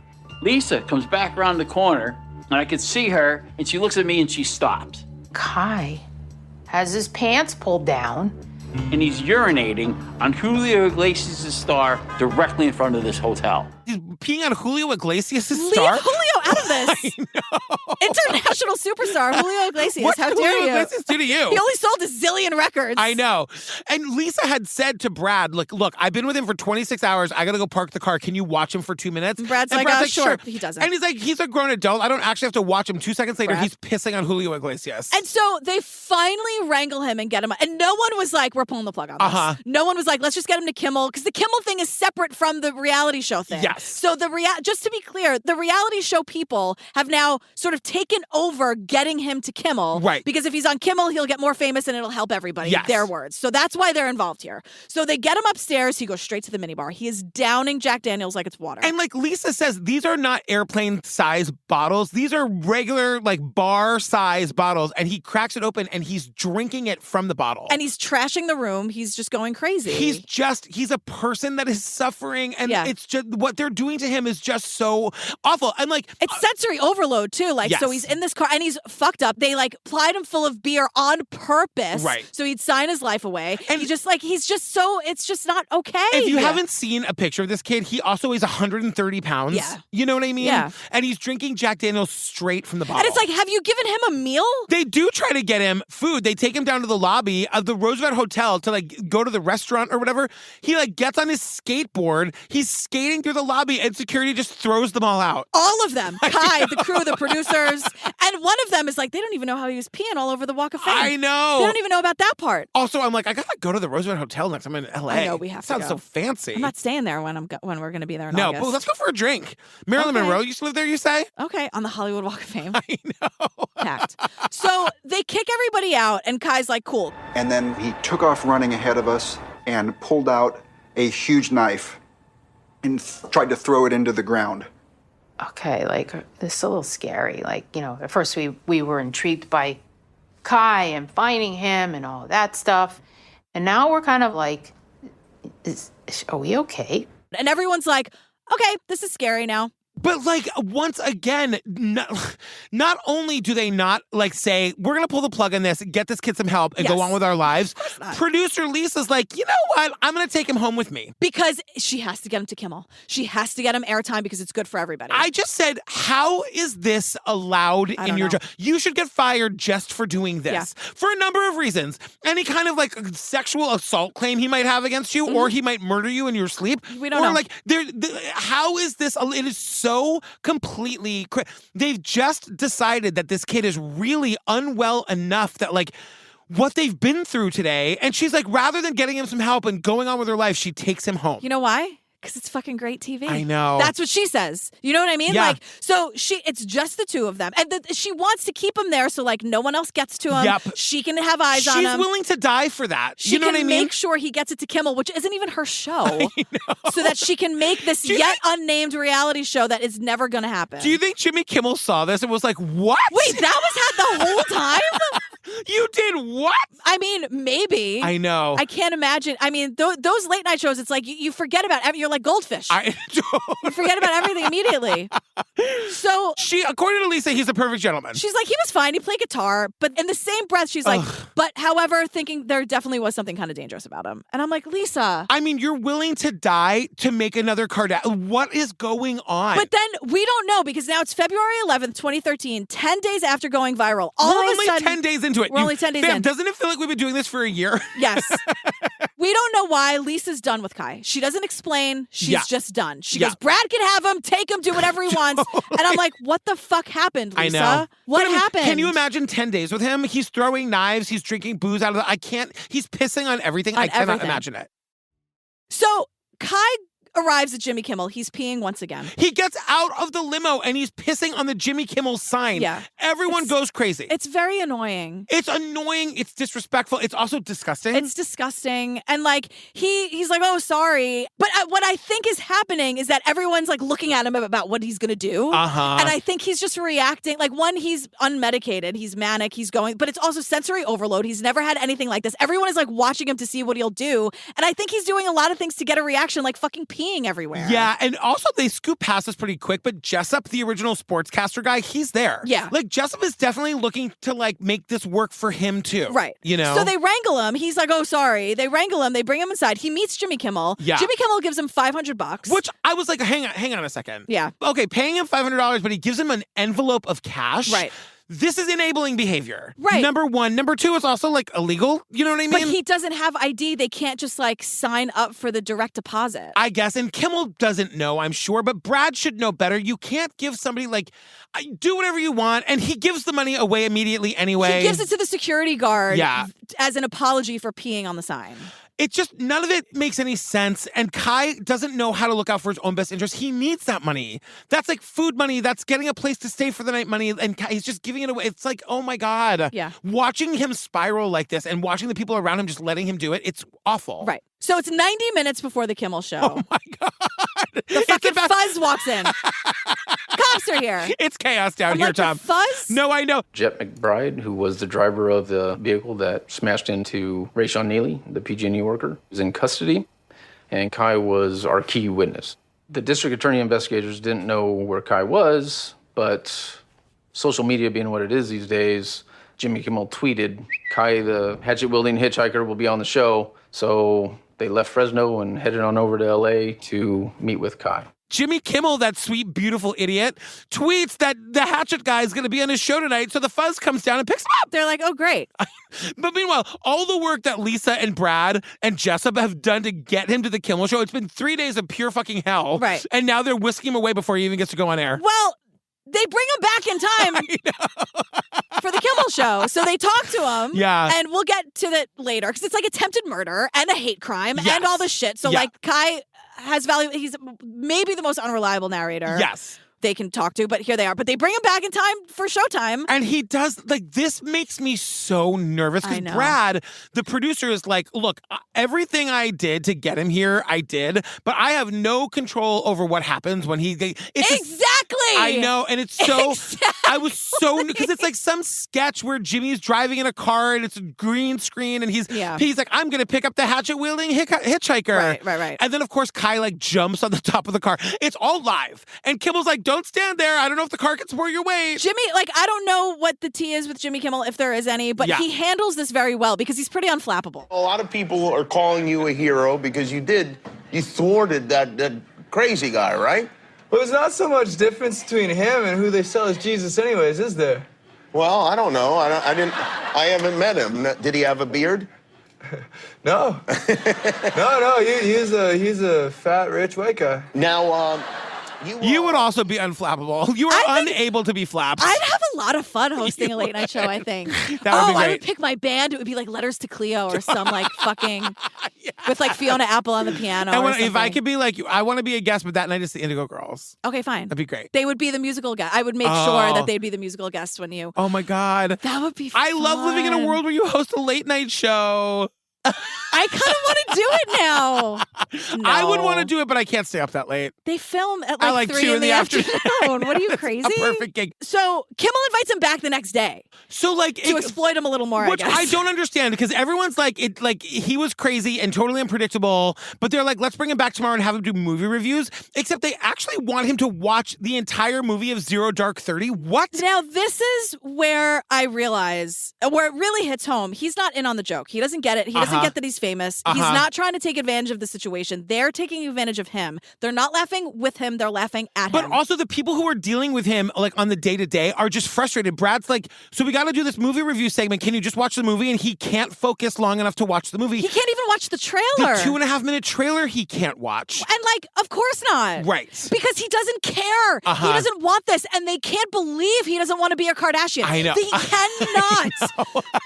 Speaker 9: Lisa comes back around the corner and I could see her and she looks at me and she stops.
Speaker 7: Kai has his pants pulled down.
Speaker 9: And he's urinating on Julio Iglesias' star directly in front of this hotel.
Speaker 1: He's peeing on Julio Iglesias'
Speaker 2: leave
Speaker 1: star.
Speaker 2: Julio out of this.
Speaker 1: I know.
Speaker 2: International superstar Julio Iglesias.
Speaker 1: What
Speaker 2: How
Speaker 1: did
Speaker 2: dare
Speaker 1: Julio
Speaker 2: you?
Speaker 1: Iglesias do to you?
Speaker 2: He only sold a zillion records.
Speaker 1: I know. And Lisa had said to Brad, look, I've been with him for 26 hours. I got to go park the car. Can you watch him for 2 minutes?
Speaker 2: And Brad's like, sure. He doesn't.
Speaker 1: And he's like, he's a grown adult. I don't actually have to watch him. 2 seconds later,
Speaker 2: Brad.
Speaker 1: he's pissing on Julio Iglesias.
Speaker 2: And so they finally wrangle him and get him. And no one was like, we're pulling the plug on this. No one was like, let's just get him to Kimmel. Because the Kimmel thing is separate from the reality show thing.
Speaker 1: Yes.
Speaker 2: So just to be clear, the reality show people have now sort of taken over getting him to Kimmel.
Speaker 1: Right.
Speaker 2: Because if he's on Kimmel, he'll get more famous and it'll help everybody.
Speaker 1: Yes.
Speaker 2: Their words. So that's why they're involved here. So they get him upstairs. He goes straight to the minibar. He is downing Jack Daniels like it's water.
Speaker 1: And Lisa says, these are not airplane size bottles. These are regular bar size bottles. And he cracks it open and he's drinking it from the bottle.
Speaker 2: And he's trashing the room. He's just going crazy.
Speaker 1: He's a person that is suffering. And it's just, what they're doing to him is just so awful. And
Speaker 2: it's sensory overload too.
Speaker 1: Yes.
Speaker 2: So he's in this car and he's fucked up. They plied him full of beer on purpose.
Speaker 1: Right.
Speaker 2: So he'd sign his life away. And he's just it's just not okay.
Speaker 1: If you haven't seen a picture of this kid, he also weighs 130 pounds.
Speaker 2: Yeah.
Speaker 1: You know what I mean?
Speaker 2: Yeah.
Speaker 1: And he's drinking Jack Daniels straight from the bottle.
Speaker 2: And it's have you given him a meal?
Speaker 1: They do try to get him food. They take him down to the lobby of the Roosevelt Hotel to go to the restaurant or whatever. He gets on his skateboard. He's skating through the lobby and security just throws them all out.
Speaker 2: All of them. Kai, the crew, the producers. And one of them is like, they don't even know how he was peeing all over the Walk of Fame.
Speaker 1: I know.
Speaker 2: They don't even know about that part.
Speaker 1: Also, I'm like, I gotta go to the Roosevelt Hotel next time I'm in LA.
Speaker 2: I know, we have to
Speaker 1: Sounds
Speaker 2: go.
Speaker 1: so fancy.
Speaker 2: I'm not staying there when we're going to be there in
Speaker 1: No,
Speaker 2: August.
Speaker 1: but let's go for a drink. Marilyn Monroe used to live there, you say?
Speaker 2: Okay, on the Hollywood Walk of Fame.
Speaker 1: I know.
Speaker 2: Packed. So they kick everybody out, and Kai's like, cool.
Speaker 12: And then he took off running ahead of us and pulled out a huge knife and tried to throw it into the ground.
Speaker 7: Okay, like, this is a little scary. Like, you know, at first we were intrigued by Kai and finding him and all of that stuff. And now we're kind of like, are we okay?
Speaker 2: And everyone's like, okay, this is scary now.
Speaker 1: But like, once again, not only do they not like say, we're going to pull the plug on this, get this kid some help and go on with our lives. Producer Lisa's like, you know what? I'm going to take him home with me.
Speaker 2: Because she has to get him to Kimmel. She has to get him airtime because it's good for everybody.
Speaker 1: I just said, how is this allowed in your job? You should get fired just for doing this for a number of reasons. Any kind of like sexual assault claim he might have against you, or he might murder you in your sleep.
Speaker 2: We don't know.
Speaker 1: Like, how is this? It is so completely. They've just decided that this kid is really unwell enough that like what they've been through today, and she's like, rather than getting him some help and going on with her life, she takes him home.
Speaker 2: You know why? Because it's fucking great TV.
Speaker 1: I know.
Speaker 2: That's what she says. You know what I mean?
Speaker 1: Yeah.
Speaker 2: Like, so it's just the two of them. And she wants to keep him there so like no one else gets to him.
Speaker 1: Yep.
Speaker 2: She can have eyes on him.
Speaker 1: She's willing to die for that.
Speaker 2: She
Speaker 1: you know
Speaker 2: can
Speaker 1: what I mean?
Speaker 2: make sure he gets it to Kimmel, which isn't even her show. So that she can make this yet unnamed reality show that is never going to happen.
Speaker 1: Do you think Jimmy Kimmel saw this and was like, what?
Speaker 2: Wait, that was had the whole time?
Speaker 1: You did what?
Speaker 2: I mean, maybe.
Speaker 1: I know.
Speaker 2: I can't imagine. I mean, those late night shows, it's like you forget about everything. You're like goldfish. You forget about everything immediately. So
Speaker 1: according to Lisa, he's a perfect gentleman.
Speaker 2: She's like, he was fine. He played guitar. But in the same breath, she's like, but however, thinking there definitely was something kind of dangerous about him. And I'm like, Lisa.
Speaker 1: I mean, you're willing to die to make another Kardashian. What is going on?
Speaker 2: But then we don't know because now it's February 11th, 2013, 10 days after going viral. All
Speaker 1: we're
Speaker 2: of a
Speaker 1: only
Speaker 2: sudden,
Speaker 1: 10 days into it.
Speaker 2: We're only 10 days in.
Speaker 1: Doesn't it feel like we've been doing this for a year?
Speaker 2: Yes. We don't know why Lisa's done with Kai. She doesn't explain. She's just done. She goes, Brad can have him, take him, do whatever he wants. And I'm like, what the fuck happened, Lisa?
Speaker 1: I know.
Speaker 2: What happened?
Speaker 1: Can you imagine 10 days with him? He's throwing knives. He's drinking booze out of he's pissing on everything. I cannot imagine it.
Speaker 2: So Kai arrives at Jimmy Kimmel. He's peeing once again.
Speaker 1: He gets out of the limo and he's pissing on the Jimmy Kimmel sign.
Speaker 2: Yeah.
Speaker 1: Everyone goes crazy.
Speaker 2: It's very annoying.
Speaker 1: It's annoying. It's disrespectful. It's also disgusting.
Speaker 2: It's disgusting. And like, he's like, oh, sorry. But what I think is happening is that everyone's like looking at him about what he's going to do. And I think he's just reacting. Like, one, he's unmedicated. He's manic. He's going, but it's also sensory overload. He's never had anything like this. Everyone is like watching him to see what he'll do. And I think he's doing a lot of things to get a reaction, like fucking peeing everywhere.
Speaker 1: Yeah, and also they scoop past us pretty quick, but Jessup, the original sportscaster guy, he's there.
Speaker 2: Yeah.
Speaker 1: Like, Jessup is definitely looking to, like, make this work for him, too.
Speaker 2: Right.
Speaker 1: You know?
Speaker 2: So they wrangle him. He's like, oh, sorry. They wrangle him. They bring him inside. He meets Jimmy Kimmel.
Speaker 1: Yeah.
Speaker 2: Jimmy Kimmel gives him $500.
Speaker 1: Which I was like, hang on a second.
Speaker 2: Yeah.
Speaker 1: Okay, paying him $500, but he gives him an envelope of cash.
Speaker 2: Right.
Speaker 1: This is enabling behavior.
Speaker 2: Right.
Speaker 1: Number one. Number two, it's also like illegal. You know what I mean?
Speaker 2: But he doesn't have ID. They can't just like sign up for the direct deposit.
Speaker 1: I guess. And Kimmel doesn't know, I'm sure, but Brad should know better. You can't give somebody like, do whatever you want. And he gives the money away immediately anyway.
Speaker 2: He gives it to the security guard
Speaker 1: Yeah.
Speaker 2: as an apology for peeing on the sign.
Speaker 1: It just, none of it makes any sense. And Kai doesn't know how to look out for his own best interest. He needs that money. That's like food money. That's getting a place to stay for the night money. And he's just giving it away. It's like, oh my God.
Speaker 2: Yeah.
Speaker 1: Watching him spiral like this and watching the people around him just letting him do it, it's awful.
Speaker 2: Right. So it's 90 minutes before the Kimmel show.
Speaker 1: Oh my God.
Speaker 2: The fucking fuzz walks in. Cops are here.
Speaker 1: It's chaos down here,
Speaker 2: like,
Speaker 1: Tom.
Speaker 2: The fuzz?
Speaker 1: No, I know.
Speaker 10: Jet McBride, who was the driver of the vehicle that smashed into Rayshon Neely, the PG&E worker, was in custody, and Kai was our key witness. The district attorney investigators didn't know where Kai was, but social media being what it is these days, Jimmy Kimmel tweeted, Kai, the Hatchet Wielding Hitchhiker, will be on the show. So they left Fresno and headed on over to LA to meet with Kai.
Speaker 1: Jimmy Kimmel, that sweet, beautiful idiot, tweets that the Hatchet guy is going to be on his show tonight, so the fuzz comes down and picks him up.
Speaker 2: They're like, oh, great.
Speaker 1: But meanwhile, all the work that Lisa and Brad and Jessup have done to get him to the Kimmel show, it's been 3 days of pure fucking hell.
Speaker 2: Right.
Speaker 1: And now they're whisking him away before he even gets to go on air.
Speaker 2: Well, they bring him back in time.
Speaker 1: I know.
Speaker 2: show. So they talk to him.
Speaker 1: Yeah.
Speaker 2: And we'll get to that later because it's like attempted murder and a hate crime and all this shit. So like Kai has value. He's maybe the most unreliable narrator.
Speaker 1: Yes.
Speaker 2: They can talk to, but here they are. But they bring him back in time for showtime.
Speaker 1: And he does, like, this makes me so nervous because Brad, the producer, is like, look, everything I did to get him here, I did, but I have no control over what happens when exactly. I know. And it's so, I was so, because it's like some sketch where Jimmy's driving in a car and it's a green screen and he's like, I'm going to pick up the hatchet wielding hitchhiker.
Speaker 2: Right.
Speaker 1: And then, of course, Kai, like, jumps on the top of the car. It's all live. And Kimmel's like, don't stand there. I don't know if the car can support your weight.
Speaker 2: Jimmy, like, I don't know what the tea is with Jimmy Kimmel, if there is any, but he handles this very well because he's pretty unflappable.
Speaker 13: A lot of people are calling you a hero because you thwarted that crazy guy, right?
Speaker 6: Well, there's not so much difference between him and who they sell as Jesus anyways, is there?
Speaker 13: Well, I don't know. I haven't met him. Did he have a beard?
Speaker 6: No. No, he's a fat, rich white guy.
Speaker 13: Now,
Speaker 1: you would also be unflappable. You are unable to be flapped.
Speaker 2: I'd have a lot of fun hosting a late night show, I think.
Speaker 1: That would be great.
Speaker 2: I would pick my band. It would be like Letters to Cleo or some like fucking with like Fiona Apple on the piano.
Speaker 1: If I could be like you, I want to be a guest, but that night it's the Indigo Girls.
Speaker 2: Okay, fine.
Speaker 1: That'd be great.
Speaker 2: They would be the musical guest. I would make sure that they'd be the musical guest when you.
Speaker 1: Oh my God.
Speaker 2: That would be fun.
Speaker 1: I love living in a world where you host a late night show.
Speaker 2: I kind of want to do it now.
Speaker 1: I would want to do it, but I can't stay up that late.
Speaker 2: They film at
Speaker 1: like
Speaker 2: 3
Speaker 1: 2
Speaker 2: in the afternoon. What are you, crazy?
Speaker 1: A perfect gig.
Speaker 2: So Kimmel invites him back the next day.
Speaker 1: So like
Speaker 2: to exploit him a little more,
Speaker 1: which
Speaker 2: I guess.
Speaker 1: I don't understand because everyone's like he was crazy and totally unpredictable, but they're like, let's bring him back tomorrow and have him do movie reviews. Except they actually want him to watch the entire movie of Zero Dark 30. What?
Speaker 2: Now this is where I realize where it really hits home. He's not in on the joke. He doesn't get it. He doesn't get that he's famous. He's not trying to take advantage of the situation. They're taking advantage of him. They're not laughing with him. They're laughing at him.
Speaker 1: But also the people who are dealing with him like on the day-to-day are just frustrated. Brad's like, so we got to do this movie review segment. Can you just watch the movie? And he can't focus long enough to watch the movie.
Speaker 2: He can't even watch the trailer.
Speaker 1: The 2.5-minute trailer he can't watch.
Speaker 2: And like, of course not.
Speaker 1: Right.
Speaker 2: Because he doesn't care. He doesn't want this. And they can't believe he doesn't want to be a Kardashian.
Speaker 1: I know.
Speaker 2: They cannot.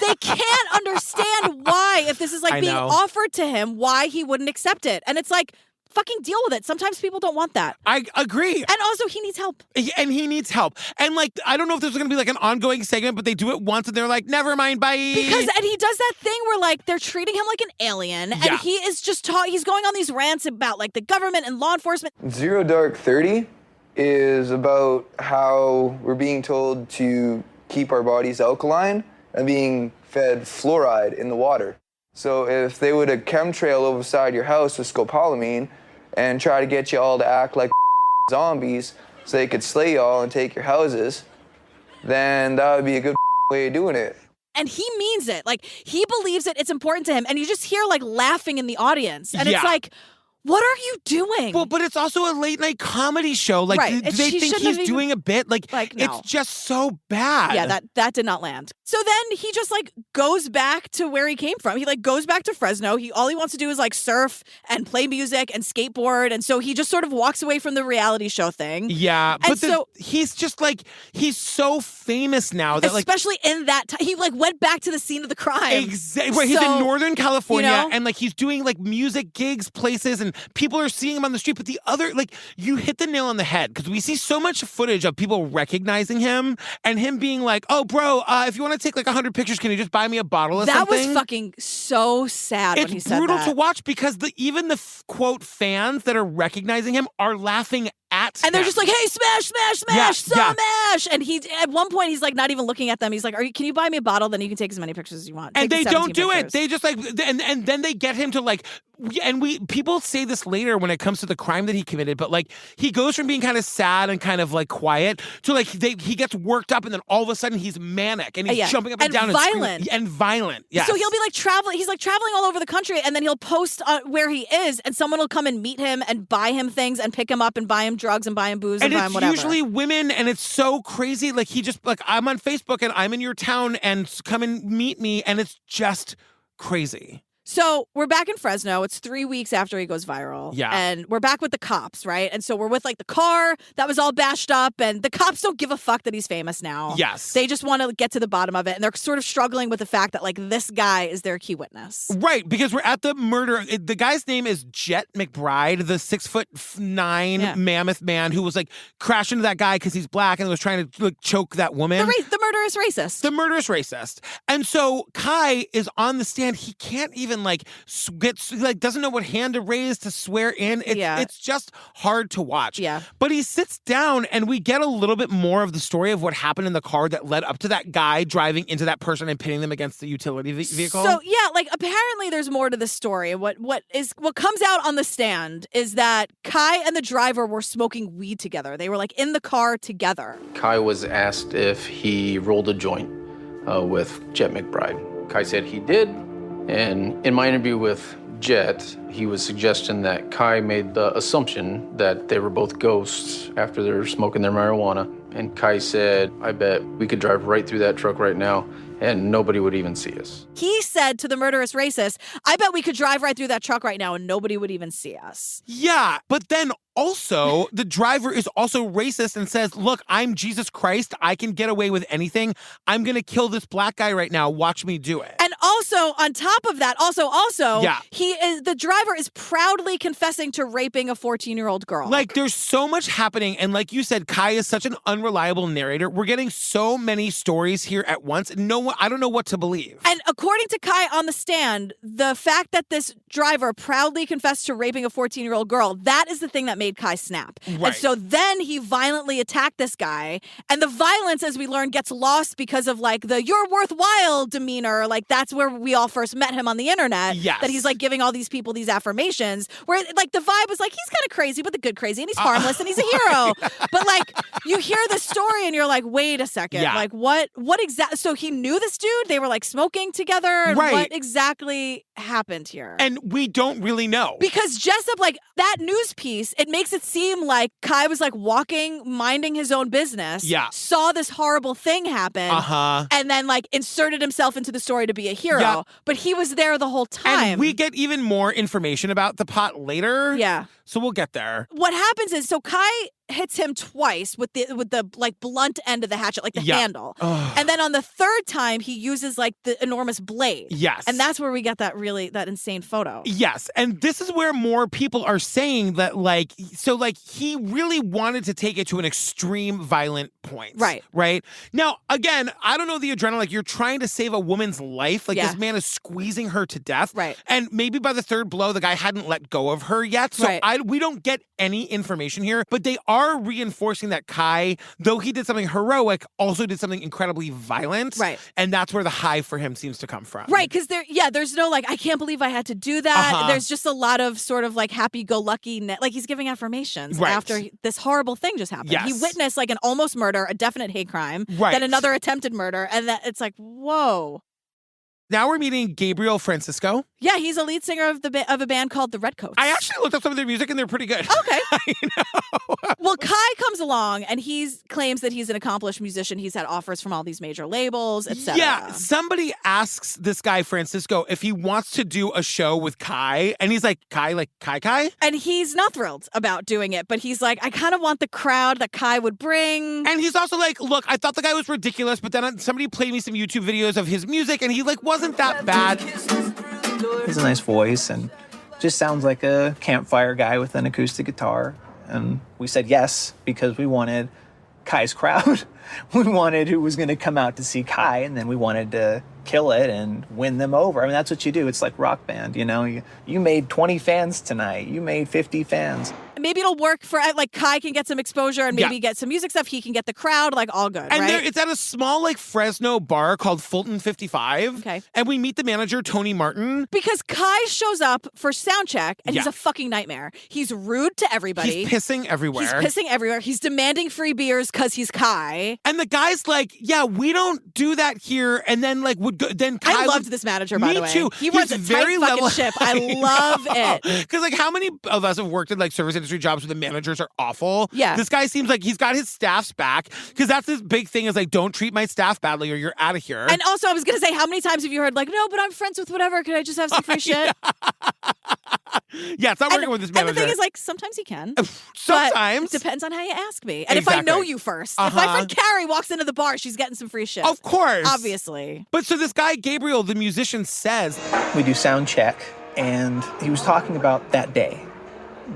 Speaker 2: They can't understand why, if this is like being offered to him, why he wouldn't accept it. And it's like, fucking deal with it. Sometimes people don't want that.
Speaker 1: I agree.
Speaker 2: And also, he needs help.
Speaker 1: And he needs help. And like, I don't know if this is going to be like an ongoing segment, but they do it once and they're like, never mind, bye.
Speaker 2: And he does that thing where like they're treating him like an alien. And he is just he's going on these rants about like the government and law enforcement.
Speaker 6: Zero Dark 30 is about how we're being told to keep our bodies alkaline and being fed fluoride in the water. So if they would have chemtrail over the side of your house with scopolamine and try to get you all to act like zombies so they could slay y'all and take your houses, then that would be a good way of doing it.
Speaker 2: And he means it. Like, he believes it. It's important to him. And you just hear, like, laughing in the audience. And it's like, what are you doing?
Speaker 1: Well, but it's also a late night comedy show. Like, do they think he's doing a bit? Like no. It's just so bad.
Speaker 2: Yeah, that did not land. So then he just like goes back to where he came from. He like goes back to Fresno. All he wants to do is like surf and play music and skateboard. And so he just sort of walks away from the reality show thing.
Speaker 1: Yeah,
Speaker 2: and
Speaker 1: but
Speaker 2: so
Speaker 1: he's just like, he's so famous now that
Speaker 2: especially in that time, he like went back to the scene of the crime.
Speaker 1: Exactly. Right, he's in Northern California and like he's doing like music gigs, places, and people are seeing him on the street. But the other, like, you hit the nail on the head because we see so much footage of people recognizing him and him being like, oh, bro, if you want to take like 100 pictures, can you just buy me a bottle of something?
Speaker 2: That was fucking so sad when he said that.
Speaker 1: It's brutal to watch because even the quote fans that are recognizing him are laughing at him.
Speaker 2: And they're just like, hey, smash. And he, at one point, he's like not even looking at them. He's like, can you buy me a bottle? Then you can take as many pictures as you want.
Speaker 1: And they don't do
Speaker 2: pictures.
Speaker 1: it. They just like, and then they get him to like, and people say this later when it comes to the crime that he committed, but like he goes from being kind of sad and kind of like quiet to like he gets worked up and then all of a sudden he's manic and he's jumping up and down
Speaker 2: violent.
Speaker 1: and violent. Yes.
Speaker 2: So he'll be like traveling. He's like traveling all over the country and then he'll post where he is and someone will come and meet him and buy him things and pick him up and buy him drugs and buy him booze and buy him whatever.
Speaker 1: And it's usually women and it's so crazy. Like he just like, I'm on Facebook and I'm in your town and come and meet me and it's just crazy.
Speaker 2: So we're back in Fresno. It's 3 weeks after he goes viral.
Speaker 1: Yeah.
Speaker 2: And we're back with the cops, right? And so we're with like the car that was all bashed up, and the cops don't give a fuck that he's famous now.
Speaker 1: Yes.
Speaker 2: They just want to get to the bottom of it. And they're sort of struggling with the fact that like this guy is their key witness.
Speaker 1: Right, because we're at the murder. The guy's name is Jet McBride, the 6'9" mammoth man who was like crashing into that guy because he's black and was trying to like choke that woman.
Speaker 2: The murderous racist.
Speaker 1: The murderous racist. And so Kai is on the stand. He can't even like doesn't know what hand to raise to swear in. It's just hard to watch.
Speaker 2: Yeah.
Speaker 1: But he sits down and we get a little bit more of the story of what happened in the car that led up to that guy driving into that person and pitting them against the utility vehicle.
Speaker 2: So yeah, like apparently there's more to the story. What comes out on the stand is that Kai and the driver were smoking weed together. They were like in the car together.
Speaker 14: Kai was asked if he rolled a joint with Jet McBride. Kai said he did, and in my interview with Jet, he was suggesting that Kai made the assumption that they were both ghosts after they were smoking their marijuana. And Kai said, I bet we could drive right through that truck right now and nobody would even see us.
Speaker 2: He said to the murderous racist, I bet we could drive right through that truck right now and nobody would even see us.
Speaker 1: Yeah, but then also, the driver is also racist and says, look, I'm Jesus Christ. I can get away with anything. I'm going to kill this black guy right now. Watch me do it.
Speaker 2: And also, on top of that,
Speaker 1: yeah.
Speaker 2: The driver is proudly confessing to raping a 14-year-old girl.
Speaker 1: Like, there's so much happening. And like you said, Kai is such an unreliable narrator. We're getting so many stories here at once. I don't know what to believe.
Speaker 2: And according to Kai on the stand, the fact that this driver proudly confessed to raping a 14-year-old girl, that is the thing that made Kai snap.
Speaker 1: Right.
Speaker 2: And so then he violently attacked this guy. And the violence, as we learn, gets lost because of like the you're worthwhile demeanor. Like that's where we all first met him on the internet.
Speaker 1: Yes.
Speaker 2: That he's like giving all these people these affirmations where like the vibe was like, he's kind of crazy, but the good crazy and he's harmless and he's a hero. But like you hear the story and you're like, wait a second.
Speaker 1: Yeah.
Speaker 2: Like what exactly? So he knew this dude? They were like smoking together? And
Speaker 1: right.
Speaker 2: What exactly happened here?
Speaker 1: And we don't really know.
Speaker 2: Because Jessup, like that news piece, it makes it seem like Kai was like walking, minding his own business.
Speaker 1: Yeah.
Speaker 2: Saw this horrible thing happen. And then like inserted himself into the story to be a hero.
Speaker 1: Yeah.
Speaker 2: But he was there the whole time.
Speaker 1: And we get even more information about the pot later.
Speaker 2: Yeah.
Speaker 1: So we'll get there.
Speaker 2: What happens is, so Kai hits him twice with the like blunt end of the hatchet, like the handle. And then on the third time, he uses like the enormous blade.
Speaker 1: Yes.
Speaker 2: And that's where we get that insane photo.
Speaker 1: Yes. And this is where more people are saying that like, so like he really wanted to take it to an extreme violent point.
Speaker 2: Right.
Speaker 1: Right. Now, again, I don't know the adrenaline. Like you're trying to save a woman's life. Like this man is squeezing her to death.
Speaker 2: Right.
Speaker 1: And maybe by the third blow, the guy hadn't let go of her yet. So we don't get any information here, but they are reinforcing that Kai, though he did something heroic, also did something incredibly violent.
Speaker 2: Right.
Speaker 1: And that's where the high for him seems to come from.
Speaker 2: Right. Because there's no like, I can't believe I had to do that. There's just a lot of sort of like happy-go-lucky, like he's giving affirmations after this horrible thing just happened.
Speaker 1: Yes.
Speaker 2: He witnessed like an almost murder, a definite hate crime,
Speaker 1: right.
Speaker 2: then another attempted murder, and that it's like, whoa.
Speaker 1: Now we're meeting Gabriel Francisco.
Speaker 2: Yeah, he's a lead singer of a band called the Redcoats.
Speaker 1: I actually looked up some of their music and they're pretty good.
Speaker 2: Okay.
Speaker 1: I know.
Speaker 2: Well, Kai comes along and he claims that he's an accomplished musician. He's had offers from all these major labels, etc.
Speaker 1: Yeah, somebody asks this guy Francisco if he wants to do a show with Kai, and he's like, Kai?
Speaker 2: And he's not thrilled about doing it, but he's like, I kind of want the crowd that Kai would bring.
Speaker 1: And he's also like, look, I thought the guy was ridiculous, but then somebody played me some YouTube videos of his music, and he like wasn't that bad.
Speaker 15: He has a nice voice and just sounds like a campfire guy with an acoustic guitar. And we said yes because we wanted Kai's crowd. We wanted who was going to come out to see Kai, and then we wanted to kill it and win them over. I mean, that's what you do. It's like Rock Band, you know? You made 20 fans tonight. You made 50 fans.
Speaker 2: Maybe it'll work for, like, Kai can get some exposure and maybe get some music stuff. He can get the crowd, like, all good,
Speaker 1: and
Speaker 2: right?
Speaker 1: It's at a small, like, Fresno bar called Fulton 55.
Speaker 2: Okay.
Speaker 1: And we meet the manager, Tony Martin.
Speaker 2: Because Kai shows up for sound check, and he's a fucking nightmare. He's rude to everybody.
Speaker 1: He's pissing everywhere.
Speaker 2: He's demanding free beers because he's Kai.
Speaker 1: And the guy's like, yeah, we don't do that here. And then like
Speaker 2: I loved this manager, by the way.
Speaker 1: Me too.
Speaker 2: He runs a
Speaker 1: very
Speaker 2: tight fucking
Speaker 1: level
Speaker 2: ship. I love it.
Speaker 1: Because like how many of us have worked in like service industry jobs where the managers are awful?
Speaker 2: Yeah.
Speaker 1: This guy seems like he's got his staff's back, because that's his big thing is like, don't treat my staff badly or you're out of here.
Speaker 2: And also, I was going to say, how many times have you heard like, no, but I'm friends with whatever. Could I just have some free shit?
Speaker 1: Yeah, it's not working with this manager.
Speaker 2: And the thing is, like, sometimes he can.
Speaker 1: Sometimes.
Speaker 2: But it depends on how you ask me. And if I know you first. If my friend Carrie walks into the bar, she's getting some free shit.
Speaker 1: Of course.
Speaker 2: Obviously.
Speaker 1: But so this guy, Gabriel, the musician, says...
Speaker 15: We do sound check, and he was talking about that day.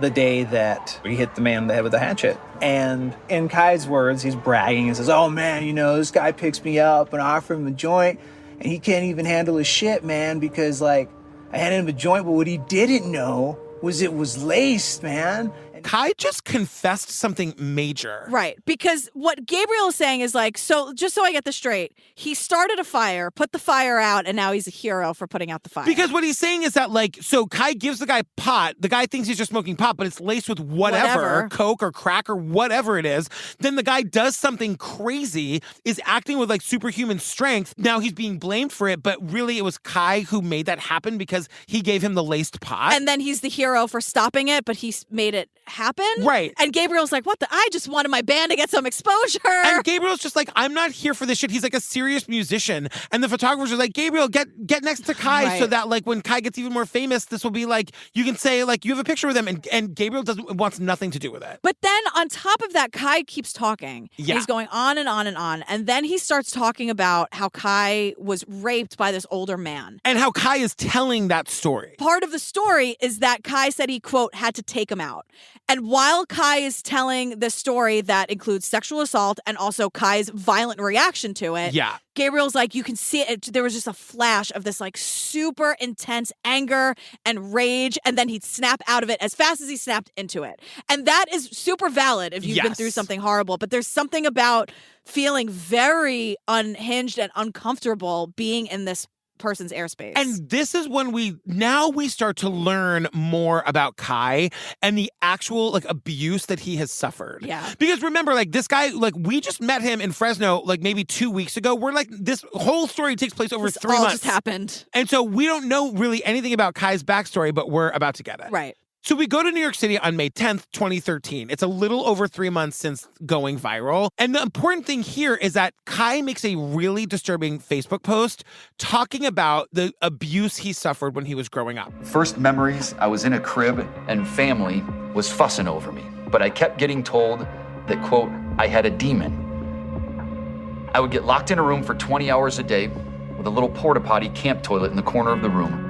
Speaker 15: The day that he hit the man in the head with a hatchet. And in Kai's words, he's bragging and says, oh, man, you know, this guy picks me up and I offer him a joint, and he can't even handle his shit, man, because, like, I handed him a joint, but what he didn't know was it was laced, man.
Speaker 1: Kai just confessed something major.
Speaker 2: Right. Because what Gabriel is saying is like, so just so I get this straight, he started a fire, put the fire out, and now he's a hero for putting out the fire.
Speaker 1: Because what he's saying is that, like, so Kai gives the guy pot. The guy thinks he's just smoking pot, but it's laced with whatever. Coke or crack or whatever it is. Then the guy does something crazy, is acting with, like, superhuman strength. Now he's being blamed for it, but really it was Kai who made that happen because he gave him the laced pot.
Speaker 2: And then he's the hero for stopping it, but he made it happen.
Speaker 1: Right.
Speaker 2: And Gabriel's like, what the? I just wanted my band to get some exposure.
Speaker 1: And Gabriel's just like, I'm not here for this shit. He's like a serious musician. And the photographers are like, Gabriel, get next to Kai so that like when Kai gets even more famous, this will be like, you can say like, you have a picture with him, and Gabriel wants nothing to do with it.
Speaker 2: But then on top of that, Kai keeps talking.
Speaker 1: Yeah.
Speaker 2: He's going on and on and on. And then he starts talking about how Kai was raped by this older man.
Speaker 1: And how Kai is telling that story.
Speaker 2: Part of the story is that Kai said he, quote, had to take him out. And while Kai is telling this story that includes sexual assault and also Kai's violent reaction to it,
Speaker 1: yeah,
Speaker 2: Gabriel's like, you can see it. There was just a flash of this like super intense anger and rage, and then he'd snap out of it as fast as he snapped into it. And that is super valid if you've been through something horrible. But there's something about feeling very unhinged and uncomfortable being in this person's airspace.
Speaker 1: And this is when we start to learn more about Kai and the actual like abuse that he has suffered.
Speaker 2: Yeah.
Speaker 1: Because remember, like this guy, like we just met him in Fresno like maybe 2 weeks ago. We're like, this whole story takes place over 3 months.
Speaker 2: Just happened.
Speaker 1: And so we don't know really anything about Kai's backstory, but we're about to get it.
Speaker 2: Right.
Speaker 1: So we go to New York City on May 10th, 2013. It's a little over 3 months since going viral. And the important thing here is that Kai makes a really disturbing Facebook post talking about the abuse he suffered when he was growing up.
Speaker 4: First memories, I was in a crib and family was fussing over me. But I kept getting told that, quote, I had a demon. I would get locked in a room for 20 hours a day with a little porta potty camp toilet in the corner of the room.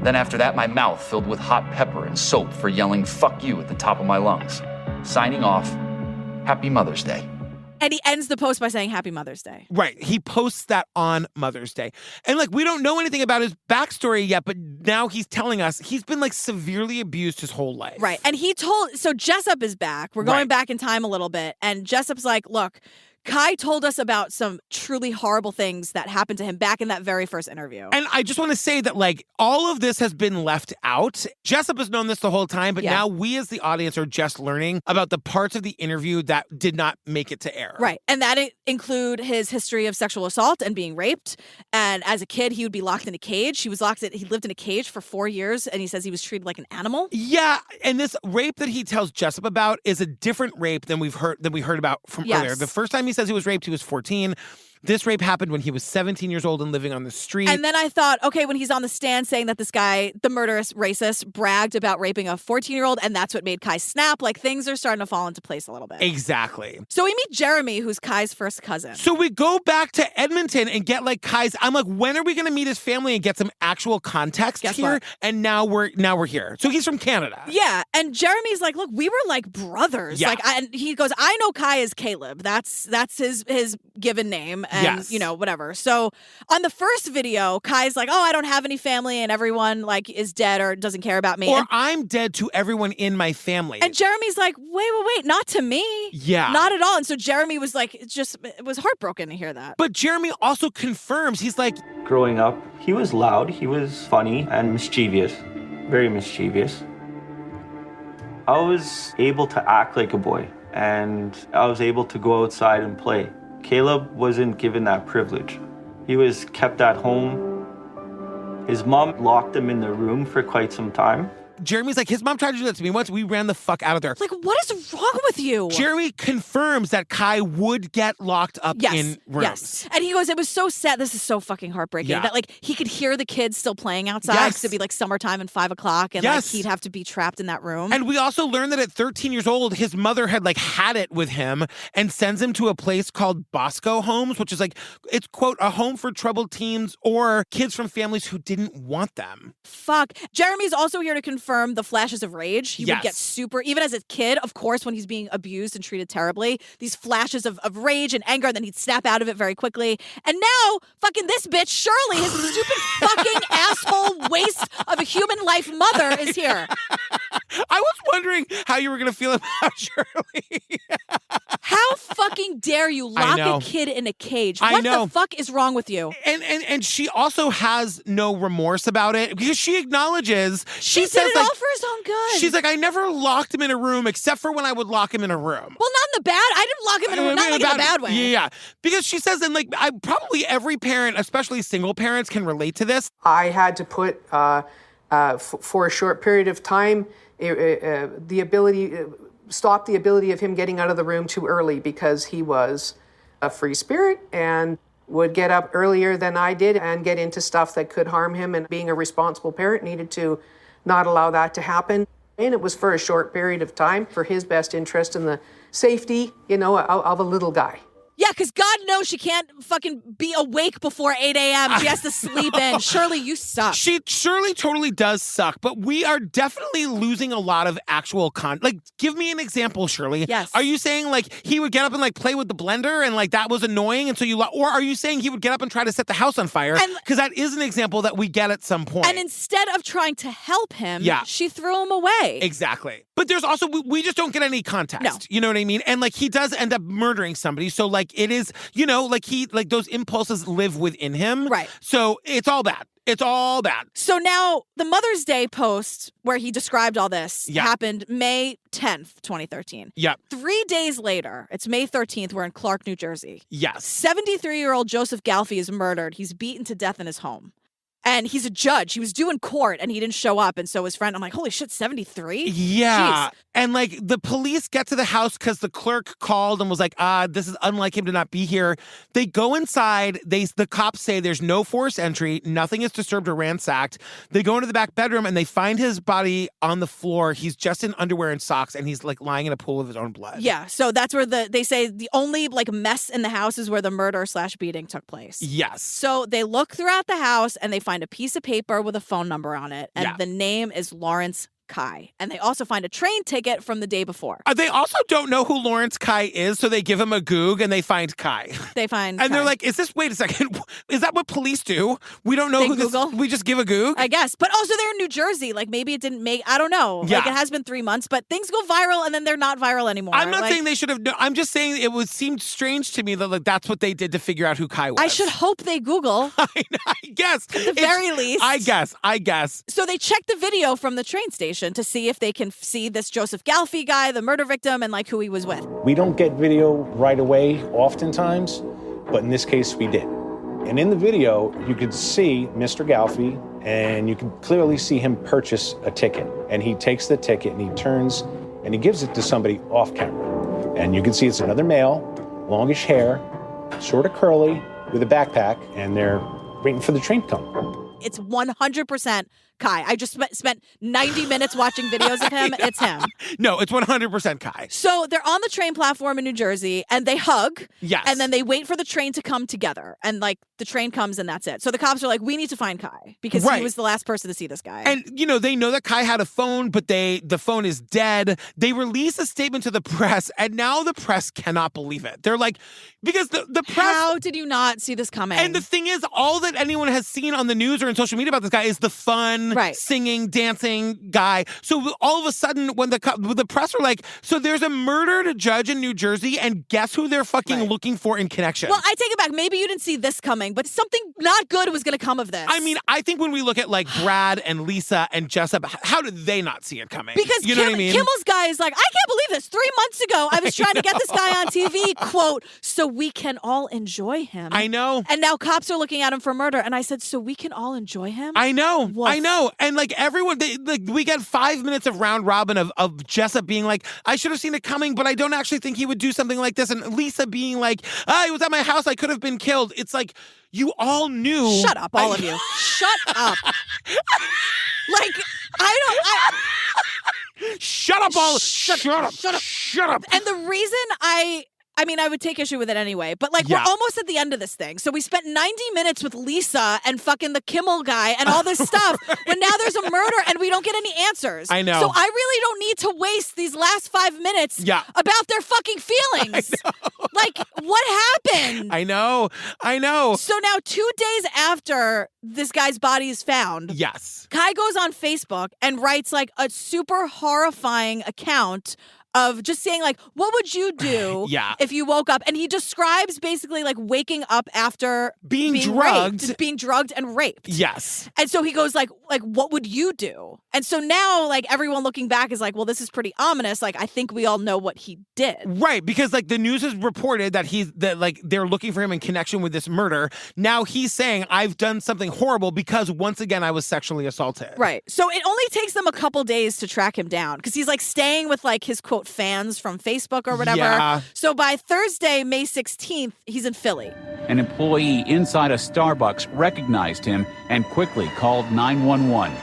Speaker 4: Then after that, my mouth filled with hot pepper and soap for yelling, fuck you, at the top of my lungs. Signing off, Happy Mother's Day.
Speaker 2: And he ends the post by saying Happy Mother's Day.
Speaker 1: Right. He posts that on Mother's Day. And like, we don't know anything about his backstory yet, but now he's telling us he's been like severely abused his whole life.
Speaker 2: Right. And so Jessup is back. We're going back in time a little bit. And Jessup's like, look, Kai told us about some truly horrible things that happened to him back in that very first interview.
Speaker 1: And I just want to say that, like, all of this has been left out. Jessup has known this the whole time, but now we as the audience are just learning about the parts of the interview that did not make it to air.
Speaker 2: Right. And that include his history of sexual assault and being raped. And as a kid, he would be locked in a cage. He lived in a cage for 4 years, and he says he was treated like an animal.
Speaker 1: Yeah. And this rape that he tells Jessup about is a different rape than we heard about from earlier. The first time he says he was raped, he was 14. This rape happened when he was 17 years old and living on the street.
Speaker 2: And then I thought, okay, when he's on the stand saying that this guy, the murderous racist, bragged about raping a 14-year-old, and that's what made Kai snap, like things are starting to fall into place a little bit.
Speaker 1: Exactly.
Speaker 2: So we meet Jeremy, who's Kai's first cousin.
Speaker 1: So we go back to Edmonton and get like Kai's, I'm like, when are we going to meet his family and get some actual context here?
Speaker 2: What?
Speaker 1: And now we're here. So he's from Canada.
Speaker 2: Yeah. And Jeremy's like, look, we were like brothers.
Speaker 1: Yeah.
Speaker 2: And he goes, I know Kai as Caleb. That's his given name. And, you know, whatever. So on the first video, Kai's like, oh, I don't have any family and everyone like is dead or doesn't care about me.
Speaker 1: Or I'm dead to everyone in my family.
Speaker 2: And Jeremy's like, wait, not to me.
Speaker 1: Yeah.
Speaker 2: Not at all. And so Jeremy was like, it was heartbroken to hear that.
Speaker 1: But Jeremy also confirms, he's like,
Speaker 16: growing up, he was loud, he was funny and mischievous, very mischievous. I was able to act like a boy. and I was able to go outside and play. Caleb wasn't given that privilege. He was kept at home. His mom locked him in the room for quite some time.
Speaker 1: Jeremy's like, his mom tried to do that to me once. We ran the fuck out of there.
Speaker 2: Like, what is wrong with you?
Speaker 1: Jeremy confirms that Kai would get locked up in rooms.
Speaker 2: Yes. And he goes, it was so sad. This is so fucking heartbreaking that like he could hear the kids still playing outside because it'd be like summertime and 5 o'clock and like he'd have to be trapped in that room.
Speaker 1: And we also learned that at 13 years old, his mother had like had it with him and sends him to a place called Bosco Homes, which is like, it's quote, a home for troubled teens or kids from families who didn't want them.
Speaker 2: Fuck. Jeremy's also here to confirm the flashes of rage. He would get super, even as a kid, of course, when he's being abused and treated terribly, these flashes of rage and anger, and then he'd snap out of it very quickly. And now, fucking this bitch, Shirley, his stupid fucking asshole waste of a human life mother is here.
Speaker 1: I was wondering how you were going to feel about Shirley.
Speaker 2: How fucking dare you lock a kid in a cage? What the fuck is wrong with you?
Speaker 1: And she also has no remorse about it because she acknowledges
Speaker 2: she
Speaker 1: says
Speaker 2: did it
Speaker 1: like,
Speaker 2: all for his own good.
Speaker 1: She's like, I never locked him in a room except for when I would lock him in a room.
Speaker 2: Well, not in the bad. I didn't lock him in a room, not like in a bad way.
Speaker 1: Yeah. Because she says, and like, probably every parent, especially single parents, can relate to this.
Speaker 17: I had to put, for a short period of time, stop the ability of him getting out of the room too early because he was a free spirit and would get up earlier than I did and get into stuff that could harm him. And being a responsible parent needed to not allow that to happen. And it was for a short period of time for his best interest and the safety, of a little guy.
Speaker 2: Yeah, because God knows she can't fucking be awake before 8 a.m. She has to sleep in. Shirley, you suck.
Speaker 1: Shirley totally does suck, but we are definitely losing a lot of actual like, give me an example, Shirley.
Speaker 2: Yes.
Speaker 1: Are you saying, like, he would get up and, like, play with the blender and, like, that was annoying and so or are you saying he would get up and try to set the house on fire? Because that is an example that we get at some point.
Speaker 2: And instead of trying to help him, she threw him away.
Speaker 1: Exactly. But there's also, we just don't get any context.
Speaker 2: No.
Speaker 1: You know what I mean? And, like, he does end up murdering somebody, so, like, it is, like those impulses live within him.
Speaker 2: Right.
Speaker 1: So it's all bad. It's all bad.
Speaker 2: So now the Mother's Day post where he described all this happened May 10th, 2013.
Speaker 1: Yeah.
Speaker 2: 3 days later, it's May 13th, we're in Clark, New Jersey.
Speaker 1: Yes.
Speaker 2: 73-year-old Joseph Galfy is murdered. He's beaten to death in his home. And he's a judge. He was due in court and he didn't show up. And so his friend, I'm like, holy shit, 73?
Speaker 1: Yeah.
Speaker 2: Jeez.
Speaker 1: And like the police get to the house because the clerk called and was like, this is unlike him to not be here. They go inside. The cops say there's no forced entry. Nothing is disturbed or ransacked. They go into the back bedroom and they find his body on the floor. He's just in underwear and socks and he's like lying in a pool of his own blood.
Speaker 2: Yeah. So that's where they say the only like mess in the house is where the murder/beating took place.
Speaker 1: Yes.
Speaker 2: So they look throughout the house and they find a piece of paper with a phone number on it. And the name is Lawrence Kai. And they also find a train ticket from the day before.
Speaker 1: They also don't know who Lawrence Kai is, so they give him a Goog and they find Kai.
Speaker 2: They find
Speaker 1: And
Speaker 2: Kai.
Speaker 1: they're like, wait a second, is that what police do? We don't know
Speaker 2: They
Speaker 1: who
Speaker 2: Google?
Speaker 1: we just give a Goog?
Speaker 2: I guess. But also they're in New Jersey. Like maybe it didn't make, I don't know.
Speaker 1: Yeah.
Speaker 2: Like it has been 3 months, but things go viral and then they're not viral anymore.
Speaker 1: I'm not saying they should have, I'm just saying it seemed strange to me that like that's what they did to figure out who Kai was.
Speaker 2: I should hope they Google.
Speaker 1: I guess.
Speaker 2: At the very least.
Speaker 1: I guess.
Speaker 2: So they check the video from the train station to see if they can see this Joseph Galfy guy, the murder victim, and like who he was with.
Speaker 18: We don't get video right away oftentimes, but in this case we did. And in the video, you could see Mr. Galfy, and you can clearly see him purchase a ticket. And he takes the ticket and he turns and he gives it to somebody off camera. And you can see it's another male, longish hair, sort of curly, with a backpack, and they're waiting for the train to come.
Speaker 2: It's 100% Kai. I just spent 90 minutes watching videos of him. It's him.
Speaker 1: No, it's 100% Kai.
Speaker 2: So they're on the train platform in New Jersey and they hug.
Speaker 1: Yes.
Speaker 2: And then they wait for the train to come together. And like the train comes and that's it. So the cops are like, we need to find Kai because he was the last person to see this guy.
Speaker 1: And, they know that Kai had a phone, but the phone is dead. They release a statement to the press, and now the press cannot believe it. They're like, because the press...
Speaker 2: How did you not see this coming?
Speaker 1: And the thing is, all that anyone has seen on the news or in social media about this guy is the fun, fun, singing, dancing guy. So all of a sudden, when the press are like, so there's a murdered judge in New Jersey, and guess who they're fucking looking for in connection?
Speaker 2: Well, I take it back. Maybe you didn't see this coming, but something not good was going to come of this.
Speaker 1: I mean, I think when we look at like Brad and Lisa and Jessup, how did they not see it coming?
Speaker 2: Because
Speaker 1: you know what I mean?
Speaker 2: Kimmel's guy is like, I can't believe this. 3 months ago, I was trying to get this guy on TV, quote, so we can all enjoy him.
Speaker 1: I know.
Speaker 2: And now cops are looking at him for murder. And I said, so we can all enjoy him?
Speaker 1: I know. I know. And like everyone, we get 5 minutes of round robin of Jessup being like, I should have seen it coming, but I don't actually think he would do something like this. And Lisa being like, he was at my house. I could have been killed. It's like, you all knew.
Speaker 2: Shut up, all of you. Shut up. Like,
Speaker 1: Shut up, all. Shut up.
Speaker 2: And the reason I mean, I would take issue with it anyway, but like, we're almost at the end of this thing. So we spent 90 minutes with Lisa and fucking the Kimmel guy and all this stuff, but now there's a murder and we don't get any answers.
Speaker 1: I know.
Speaker 2: So I really don't need to waste these last 5 minutes about their fucking feelings. Like, what happened?
Speaker 1: I know.
Speaker 2: So now 2 days after this guy's body is found, Kai goes on Facebook and writes like a super horrifying account of just saying, like, what would you do if you woke up? And he describes basically, like, waking up after being drugged. Being drugged and raped.
Speaker 1: Yes.
Speaker 2: And so he goes, like, what would you do? And so now, like, everyone looking back is like, well, this is pretty ominous. Like, I think we all know what he did.
Speaker 1: Right, because, like, the news has reported that they're looking for him in connection with this murder. Now he's saying, I've done something horrible because, once again, I was sexually assaulted.
Speaker 2: Right. So it only takes them a couple days to track him down because he's, like, staying with, like, his, quote, fans from Facebook or whatever.
Speaker 1: Yeah.
Speaker 2: So by Thursday, May 16th, he's in Philly.
Speaker 19: An employee inside a Starbucks recognized him and quickly called 911.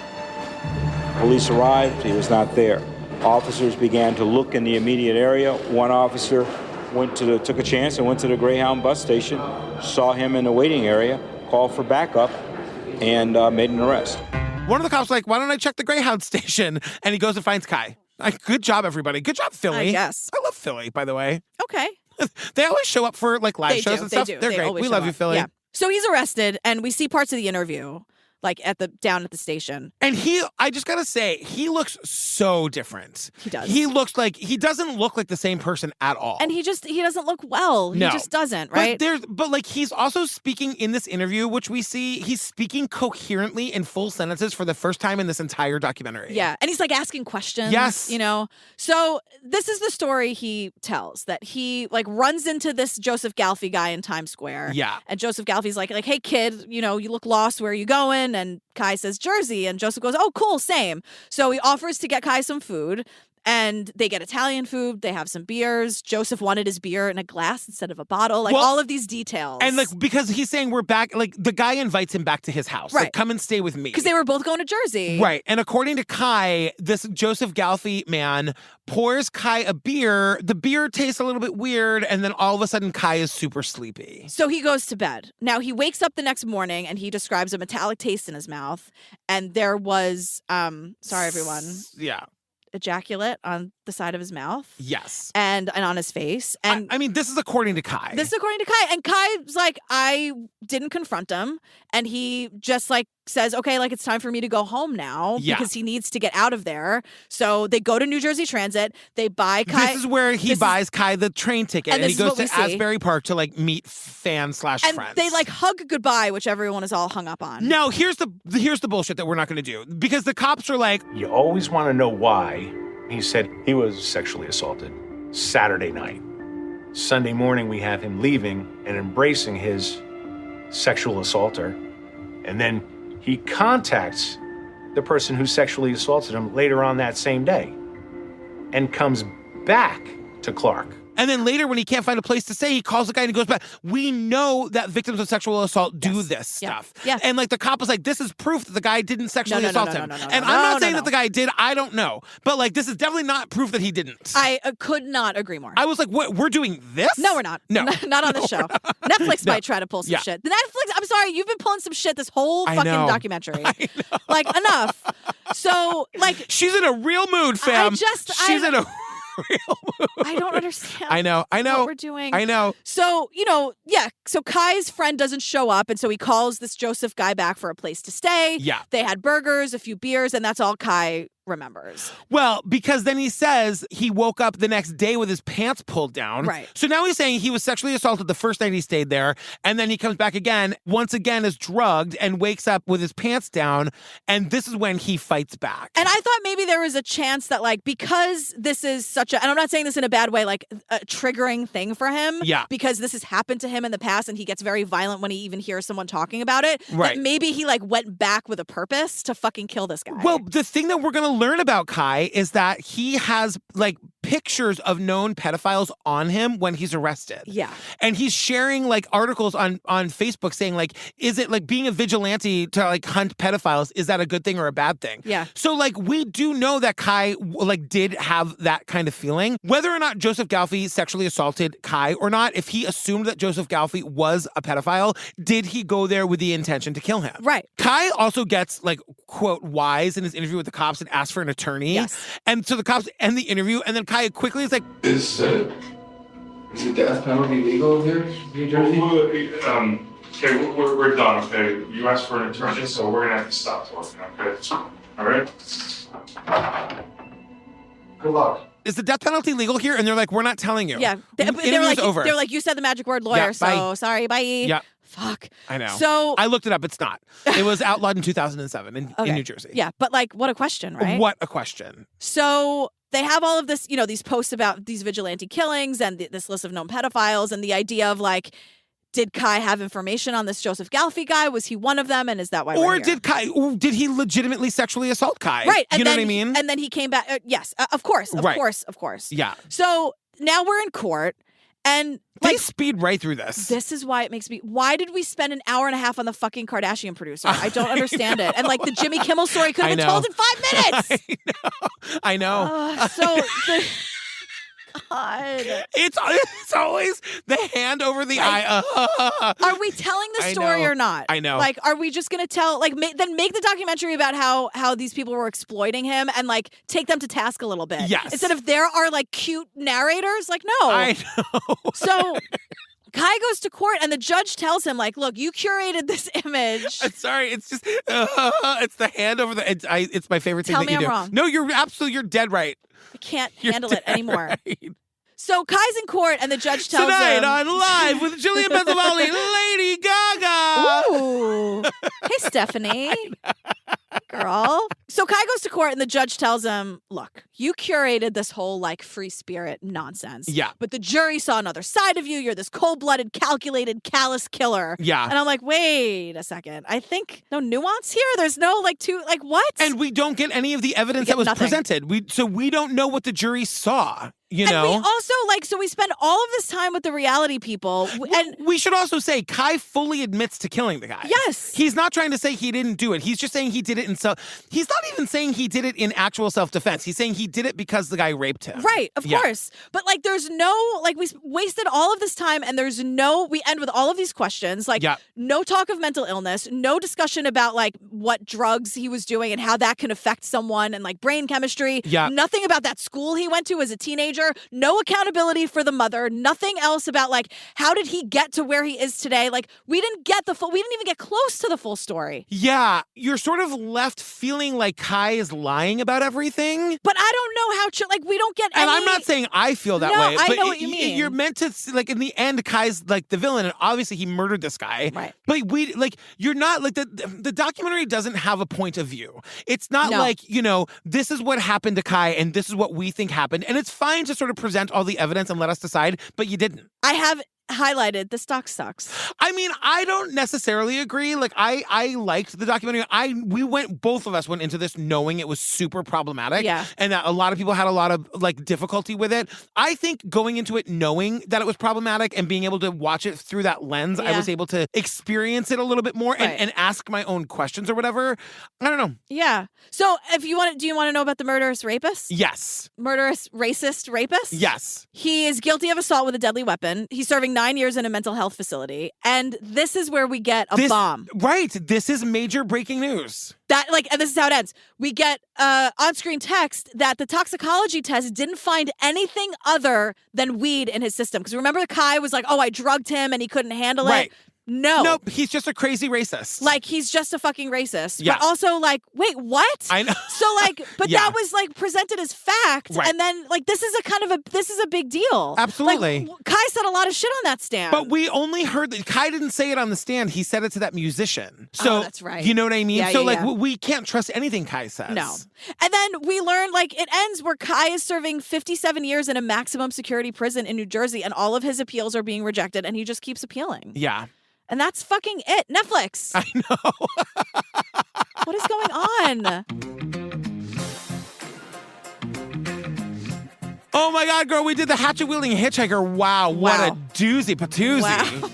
Speaker 20: Police arrived. He was not there. Officers began to look in the immediate area. One officer took a chance and went to the Greyhound bus station, saw him in the waiting area, called for backup, and made an arrest.
Speaker 1: One of the cops like, why don't I check the Greyhound station? And he goes and finds Kai. Good job, everybody. Good job, Philly.
Speaker 2: Yes.
Speaker 1: I love Philly, by the way.
Speaker 2: Okay.
Speaker 1: They always show up for like live shows and stuff.
Speaker 2: They do.
Speaker 1: They're great. We love you, Philly.
Speaker 2: Yeah. So he's arrested, and we see parts of the interview, like down at the station.
Speaker 1: And I just gotta say, he looks so different.
Speaker 2: He does.
Speaker 1: He doesn't look like the same person at all.
Speaker 2: And he doesn't look well.
Speaker 1: No.
Speaker 2: He just doesn't, right?
Speaker 1: But like he's also speaking in this interview, which we see, he's speaking coherently in full sentences for the first time in this entire documentary.
Speaker 2: Yeah. And he's like asking questions.
Speaker 1: Yes.
Speaker 2: You know? So this is the story he tells, that he like runs into this Joseph Galfie guy in Times Square.
Speaker 1: Yeah.
Speaker 2: And Joseph Galfie's like, hey kid, you know, you look lost. Where are you going? And Kai says Jersey, and Joseph goes, oh, cool, same. So he offers to get Kai some food, and they get Italian food. They have some beers. Joseph wanted his beer in a glass instead of a bottle. Like, all of these details.
Speaker 1: And like, because he's saying we're back, like the guy invites him back to his house.
Speaker 2: Right.
Speaker 1: Like, come and stay with me.
Speaker 2: Because they were both going to Jersey.
Speaker 1: Right. And according to Kai, this Joseph Galfie man pours Kai a beer. The beer tastes a little bit weird. And then all of a sudden, Kai is super sleepy.
Speaker 2: So he goes to bed. Now he wakes up the next morning and he describes a metallic taste in his mouth. And there was, sorry, everyone.
Speaker 1: Yeah.
Speaker 2: Ejaculate on the side of his mouth.
Speaker 1: Yes.
Speaker 2: And on his face. And
Speaker 1: I mean, this is according to Kai.
Speaker 2: This is according to Kai. And Kai's like, I didn't confront him. And he just like says, okay, like it's time for me to go home now because he needs to get out of there. So they go to New Jersey Transit. They buy Kai.
Speaker 1: This is where he buys Kai the train ticket. And he goes to Asbury Park to like meet fans/friends.
Speaker 2: And they like hug goodbye, which everyone is all hung up on.
Speaker 1: Now, here's the bullshit that we're not going to do. Because the cops are like,
Speaker 18: you always want to know why. He said he was sexually assaulted Saturday night. Sunday morning, we have him leaving and embracing his sexual assaulter. And then he contacts the person who sexually assaulted him later on that same day and comes back to Clark.
Speaker 1: And then later, when he can't find a place to stay, he calls the guy and he goes back. We know that victims of sexual assault do this stuff.
Speaker 2: Yeah.
Speaker 1: And like the cop was like, this is proof that the guy didn't sexually assault him. And I'm not saying that the guy did. I don't know. But like, this is definitely not proof that he didn't.
Speaker 2: I could not agree more.
Speaker 1: I was like, what? We're doing this?
Speaker 2: No, we're not.
Speaker 1: No.
Speaker 2: Not on this show. Netflix might try to pull some shit. The Netflix, I'm sorry, you've been pulling some shit this whole fucking documentary. Like, enough. So, like.
Speaker 1: She's in a real mood, fam. She's in a real move.
Speaker 2: I don't understand.
Speaker 1: I know.
Speaker 2: What we're doing.
Speaker 1: I know.
Speaker 2: So, so Kai's friend doesn't show up. And so he calls this Joseph guy back for a place to stay.
Speaker 1: Yeah.
Speaker 2: They had burgers, a few beers, and that's all Kai remembers.
Speaker 1: Well, because then he says he woke up the next day with his pants pulled down.
Speaker 2: Right.
Speaker 1: So now he's saying he was sexually assaulted the first night he stayed there, and then he comes back again, once again is drugged, and wakes up with his pants down, and this is when he fights back.
Speaker 2: And I thought maybe there was a chance that, like, because this is such a, and I'm not saying this in a bad way, like a triggering thing for him.
Speaker 1: Yeah.
Speaker 2: Because this has happened to him in the past and he gets very violent when he even hears someone talking about it.
Speaker 1: Right.
Speaker 2: That maybe he, like, went back with a purpose to fucking kill this guy.
Speaker 1: Well, the thing that we're going to learn about Kai is that he has, like, pictures of known pedophiles on him when he's arrested.
Speaker 2: Yeah.
Speaker 1: And he's sharing, like, articles on Facebook saying, like, is it, like, being a vigilante to, like, hunt pedophiles, is that a good thing or a bad thing?
Speaker 2: Yeah.
Speaker 1: So, like, we do know that Kai, like, did have that kind of feeling. Whether or not Joseph Galfi sexually assaulted Kai or not, if he assumed that Joseph Galfi was a pedophile, did he go there with the intention to kill him?
Speaker 2: Right.
Speaker 1: Kai also gets, like, quote, wise in his interview with the cops and asks for an attorney.
Speaker 2: Yes.
Speaker 1: And so the cops end the interview, and then Kai quickly is like,
Speaker 10: Is the death penalty legal here in New Jersey?
Speaker 21: Okay, we're done, okay? You asked for an attorney, so we're gonna have to stop talking, okay? All right? Good luck.
Speaker 1: is the death penalty legal here? And they're like, we're not telling you.
Speaker 2: Yeah. They were like,
Speaker 1: over.
Speaker 2: They're like, you said the magic word, lawyer,
Speaker 1: Yeah,
Speaker 2: so
Speaker 1: bye.
Speaker 2: sorry, bye.
Speaker 1: Yeah.
Speaker 2: Fuck.
Speaker 1: I know.
Speaker 2: So
Speaker 1: I looked it up. It's not. It was outlawed in 2007 in New Jersey.
Speaker 2: Yeah, but like, what a question, right?
Speaker 1: What a question.
Speaker 2: So they have all of this, these posts about these vigilante killings and this list of known pedophiles and the idea of like, did Kai have information on this Joseph Galfi guy? Was he one of them? And is that why we're here?
Speaker 1: did he legitimately sexually assault Kai?
Speaker 2: Right. And
Speaker 1: you know
Speaker 2: then
Speaker 1: what I mean?
Speaker 2: And then he came back. Yes, of course. Of
Speaker 1: Right.
Speaker 2: course.
Speaker 1: Yeah.
Speaker 2: So now we're in court and
Speaker 1: They speed right through this.
Speaker 2: This is why it makes me. Why did we spend an hour and a half on the fucking Kardashian producer? I don't understand it. And like the Jimmy Kimmel story could have been told in 5 minutes.
Speaker 1: I know.
Speaker 2: God.
Speaker 1: It's always the hand over the eye.
Speaker 2: Are we telling the
Speaker 1: I
Speaker 2: story
Speaker 1: know.
Speaker 2: or not?
Speaker 1: I know.
Speaker 2: Like, are we just gonna tell? Like, then make the documentary about how these people were exploiting him and like take them to task a little bit.
Speaker 1: Yes.
Speaker 2: Instead of there are like cute narrators. Like, no.
Speaker 1: I know.
Speaker 2: So Kai goes to court and the judge tells him, like, look, you curated this image.
Speaker 1: I'm sorry. It's just it's the hand over the. It's my favorite thing
Speaker 2: Tell
Speaker 1: that
Speaker 2: me
Speaker 1: you
Speaker 2: I'm
Speaker 1: do.
Speaker 2: wrong.
Speaker 1: No, you're dead right.
Speaker 2: I can't
Speaker 1: You're
Speaker 2: handle it
Speaker 1: dead
Speaker 2: anymore.
Speaker 1: right.
Speaker 2: So Kai's in court and the judge tells
Speaker 1: Tonight
Speaker 2: him.
Speaker 1: on Live with Julia Benzavalli, Lady Gaga.
Speaker 2: Ooh. Hey, Stephanie. Girl. So Kai goes to court and the judge tells him, look, you curated this whole like free spirit nonsense.
Speaker 1: Yeah.
Speaker 2: But the jury saw another side of you. You're this cold-blooded, calculated, callous killer.
Speaker 1: Yeah.
Speaker 2: And I'm like, wait a second. I think no nuance here. There's no what?
Speaker 1: And we don't get any of the evidence
Speaker 2: get
Speaker 1: that was
Speaker 2: nothing.
Speaker 1: presented. So we don't know what the jury saw. You
Speaker 2: and
Speaker 1: know.
Speaker 2: we also so we spend all of this time with the reality people. And
Speaker 1: we should also say Kai fully admits to killing the guy.
Speaker 2: Yes.
Speaker 1: He's not trying to say he didn't do it. He's just saying he did it in he's not even saying he did it in actual self-defense. He's saying he did it because the guy raped him.
Speaker 2: Right, of course. But like there's no we wasted all of this time and we end with all of these questions. Like no talk of mental illness, no discussion about like what drugs he was doing and how that can affect someone and like brain chemistry.
Speaker 1: Yeah.
Speaker 2: Nothing about that school he went to as a teenager. No accountability for the mother. Nothing else about like how did he get to where he is today? Like we didn't even get close to the full story.
Speaker 1: Yeah, you're sort of left feeling like Kai is lying about everything.
Speaker 2: But I don't know how we don't get
Speaker 1: And
Speaker 2: any...
Speaker 1: I'm not saying I feel that
Speaker 2: No,
Speaker 1: way.
Speaker 2: I
Speaker 1: but
Speaker 2: know what you mean.
Speaker 1: You're meant to like in the end, Kai's like the villain, and obviously he murdered this guy.
Speaker 2: Right.
Speaker 1: But you're not like the documentary doesn't have a point of view. It's not
Speaker 2: No.
Speaker 1: like, this is what happened to Kai and this is what we think happened. And it's fine to sort of present all the evidence and let us decide, but you didn't.
Speaker 2: I have highlighted this doc sucks.
Speaker 1: I mean, I don't necessarily agree. Like, I liked the documentary. Both of us went into this knowing it was super problematic.
Speaker 2: Yeah.
Speaker 1: And that a lot of people had a lot of like difficulty with it. I think going into it knowing that it was problematic and being able to watch it through that lens, I
Speaker 2: Yeah.
Speaker 1: was able to experience it a little bit more
Speaker 2: Right.
Speaker 1: and ask my own questions or whatever. I don't know.
Speaker 2: Yeah. So do you want to know about the murderous rapist?
Speaker 1: Yes.
Speaker 2: Murderous racist rapist?
Speaker 1: Yes.
Speaker 2: He is guilty of assault with a deadly weapon. He's serving 9 years in a mental health facility. And this is where we get a bomb.
Speaker 1: Right. This is major breaking news.
Speaker 2: And this is how it ends. We get on-screen text that the toxicology test didn't find anything other than weed in his system. Because remember, Kai was like, "Oh, I drugged him and he couldn't handle it." No.
Speaker 1: Nope, he's just a crazy racist.
Speaker 2: Like, he's just a fucking racist.
Speaker 1: Yeah.
Speaker 2: But also, like, wait, what?
Speaker 1: I know.
Speaker 2: So, like, but that was, like, presented as fact.
Speaker 1: Right.
Speaker 2: And then, like, this is a big deal.
Speaker 1: Absolutely.
Speaker 2: Like, Kai said a lot of shit on that stand.
Speaker 1: But we only heard that Kai didn't say it on the stand. He said it to that musician. So
Speaker 2: that's right.
Speaker 1: You know what I mean?
Speaker 2: Yeah,
Speaker 1: so,
Speaker 2: yeah,
Speaker 1: like,
Speaker 2: yeah.
Speaker 1: we can't trust anything Kai says.
Speaker 2: No. And then we learn, like, it ends where Kai is serving 57 years in a maximum security prison in New Jersey, and all of his appeals are being rejected, and he just keeps appealing.
Speaker 1: Yeah.
Speaker 2: And that's fucking it. Netflix.
Speaker 1: I know.
Speaker 2: What is going on?
Speaker 1: Oh my God, girl, we did the Hatchet Wielding Hitchhiker. Wow, what a doozy patoozy.
Speaker 2: Wow.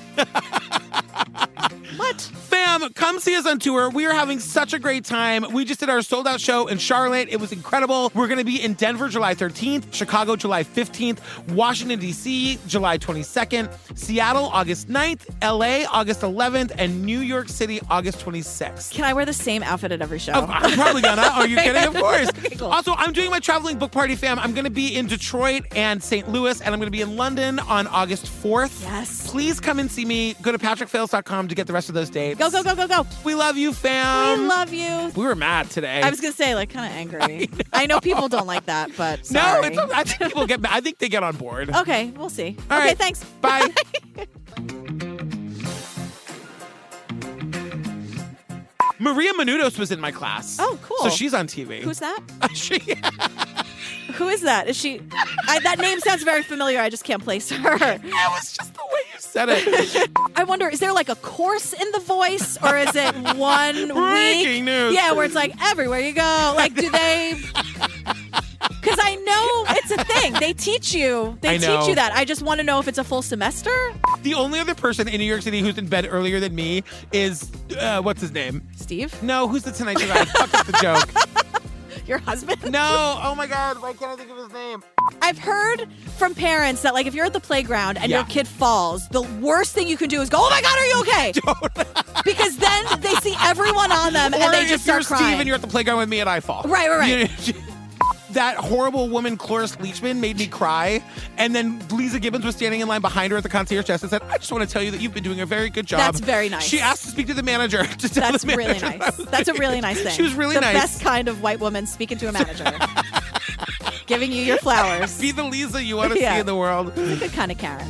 Speaker 2: What?
Speaker 1: Fam, come see us on tour. We are having such a great time. We just did our sold out show in Charlotte. It was incredible. We're going to be in Denver July 13th, Chicago July 15th, Washington, D.C. July 22nd, Seattle August 9th, LA August 11th, and New York City August 26th.
Speaker 2: Can I wear the same outfit at every show?
Speaker 1: Oh, I'm probably gonna. Are you kidding? Of course.
Speaker 2: Okay, cool.
Speaker 1: Also, I'm doing my traveling book party, fam. I'm going to be in Detroit and St. Louis, and I'm going to be in London on August 4th.
Speaker 2: Yes.
Speaker 1: Please come and see me. Go to patrickfails.com to get the rest of those dates.
Speaker 2: Go, go, go, go, go.
Speaker 1: We love you, fam.
Speaker 2: We love you.
Speaker 1: We were mad today.
Speaker 2: I was going to say, like, kind of angry. I know people don't like that, but
Speaker 1: No,
Speaker 2: sorry.
Speaker 1: I think people get mad. I think they get on board.
Speaker 2: Okay, we'll see.
Speaker 1: All
Speaker 2: okay,
Speaker 1: right.
Speaker 2: thanks.
Speaker 1: Bye. Maria Menounos was in my class.
Speaker 2: Oh, cool.
Speaker 1: So she's on TV.
Speaker 2: Who's that?
Speaker 1: She,
Speaker 2: Who is that? Is she? That name sounds very familiar. I just can't place her.
Speaker 1: It was just the way you said it.
Speaker 2: I wonder, is there like a course in the voice, or is it one
Speaker 1: Breaking
Speaker 2: week?
Speaker 1: news.
Speaker 2: Yeah, where it's like everywhere you go. Like, do they? Because I know it's a thing. They teach you. They
Speaker 1: I know.
Speaker 2: teach you that. I just want to know if it's a full semester.
Speaker 1: The only other person in New York City who's in bed earlier than me is, what's his name?
Speaker 2: Steve?
Speaker 1: No, who's the Tonight Show guy? Fuck up the joke.
Speaker 2: Your husband?
Speaker 1: No. Oh my God. Why can't I think of his name?
Speaker 2: I've heard from parents that, like, if you're at the playground and
Speaker 1: Yeah.
Speaker 2: your kid falls, the worst thing you can do is go, "Oh my God, are you okay?" Because then they see everyone on them
Speaker 1: Or
Speaker 2: and they
Speaker 1: if
Speaker 2: just
Speaker 1: you're
Speaker 2: start crying.
Speaker 1: Steve and you're at the playground with me and I fall.
Speaker 2: Right.
Speaker 1: That horrible woman, Cloris Leachman, made me cry. And then Lisa Gibbons was standing in line behind her at the concierge desk and said, "I just want to tell you that you've been doing a very good job."
Speaker 2: That's very nice.
Speaker 1: She asked to speak to the manager. To tell
Speaker 2: That's
Speaker 1: the manager
Speaker 2: really
Speaker 1: what I
Speaker 2: nice.
Speaker 1: was
Speaker 2: That's a
Speaker 1: thinking.
Speaker 2: really nice thing.
Speaker 1: She was really
Speaker 2: the
Speaker 1: nice.
Speaker 2: The best kind of white woman speaking to a manager. Giving you your flowers.
Speaker 1: Be the Lisa you want to see in the world.
Speaker 2: She's a good kind of Karen.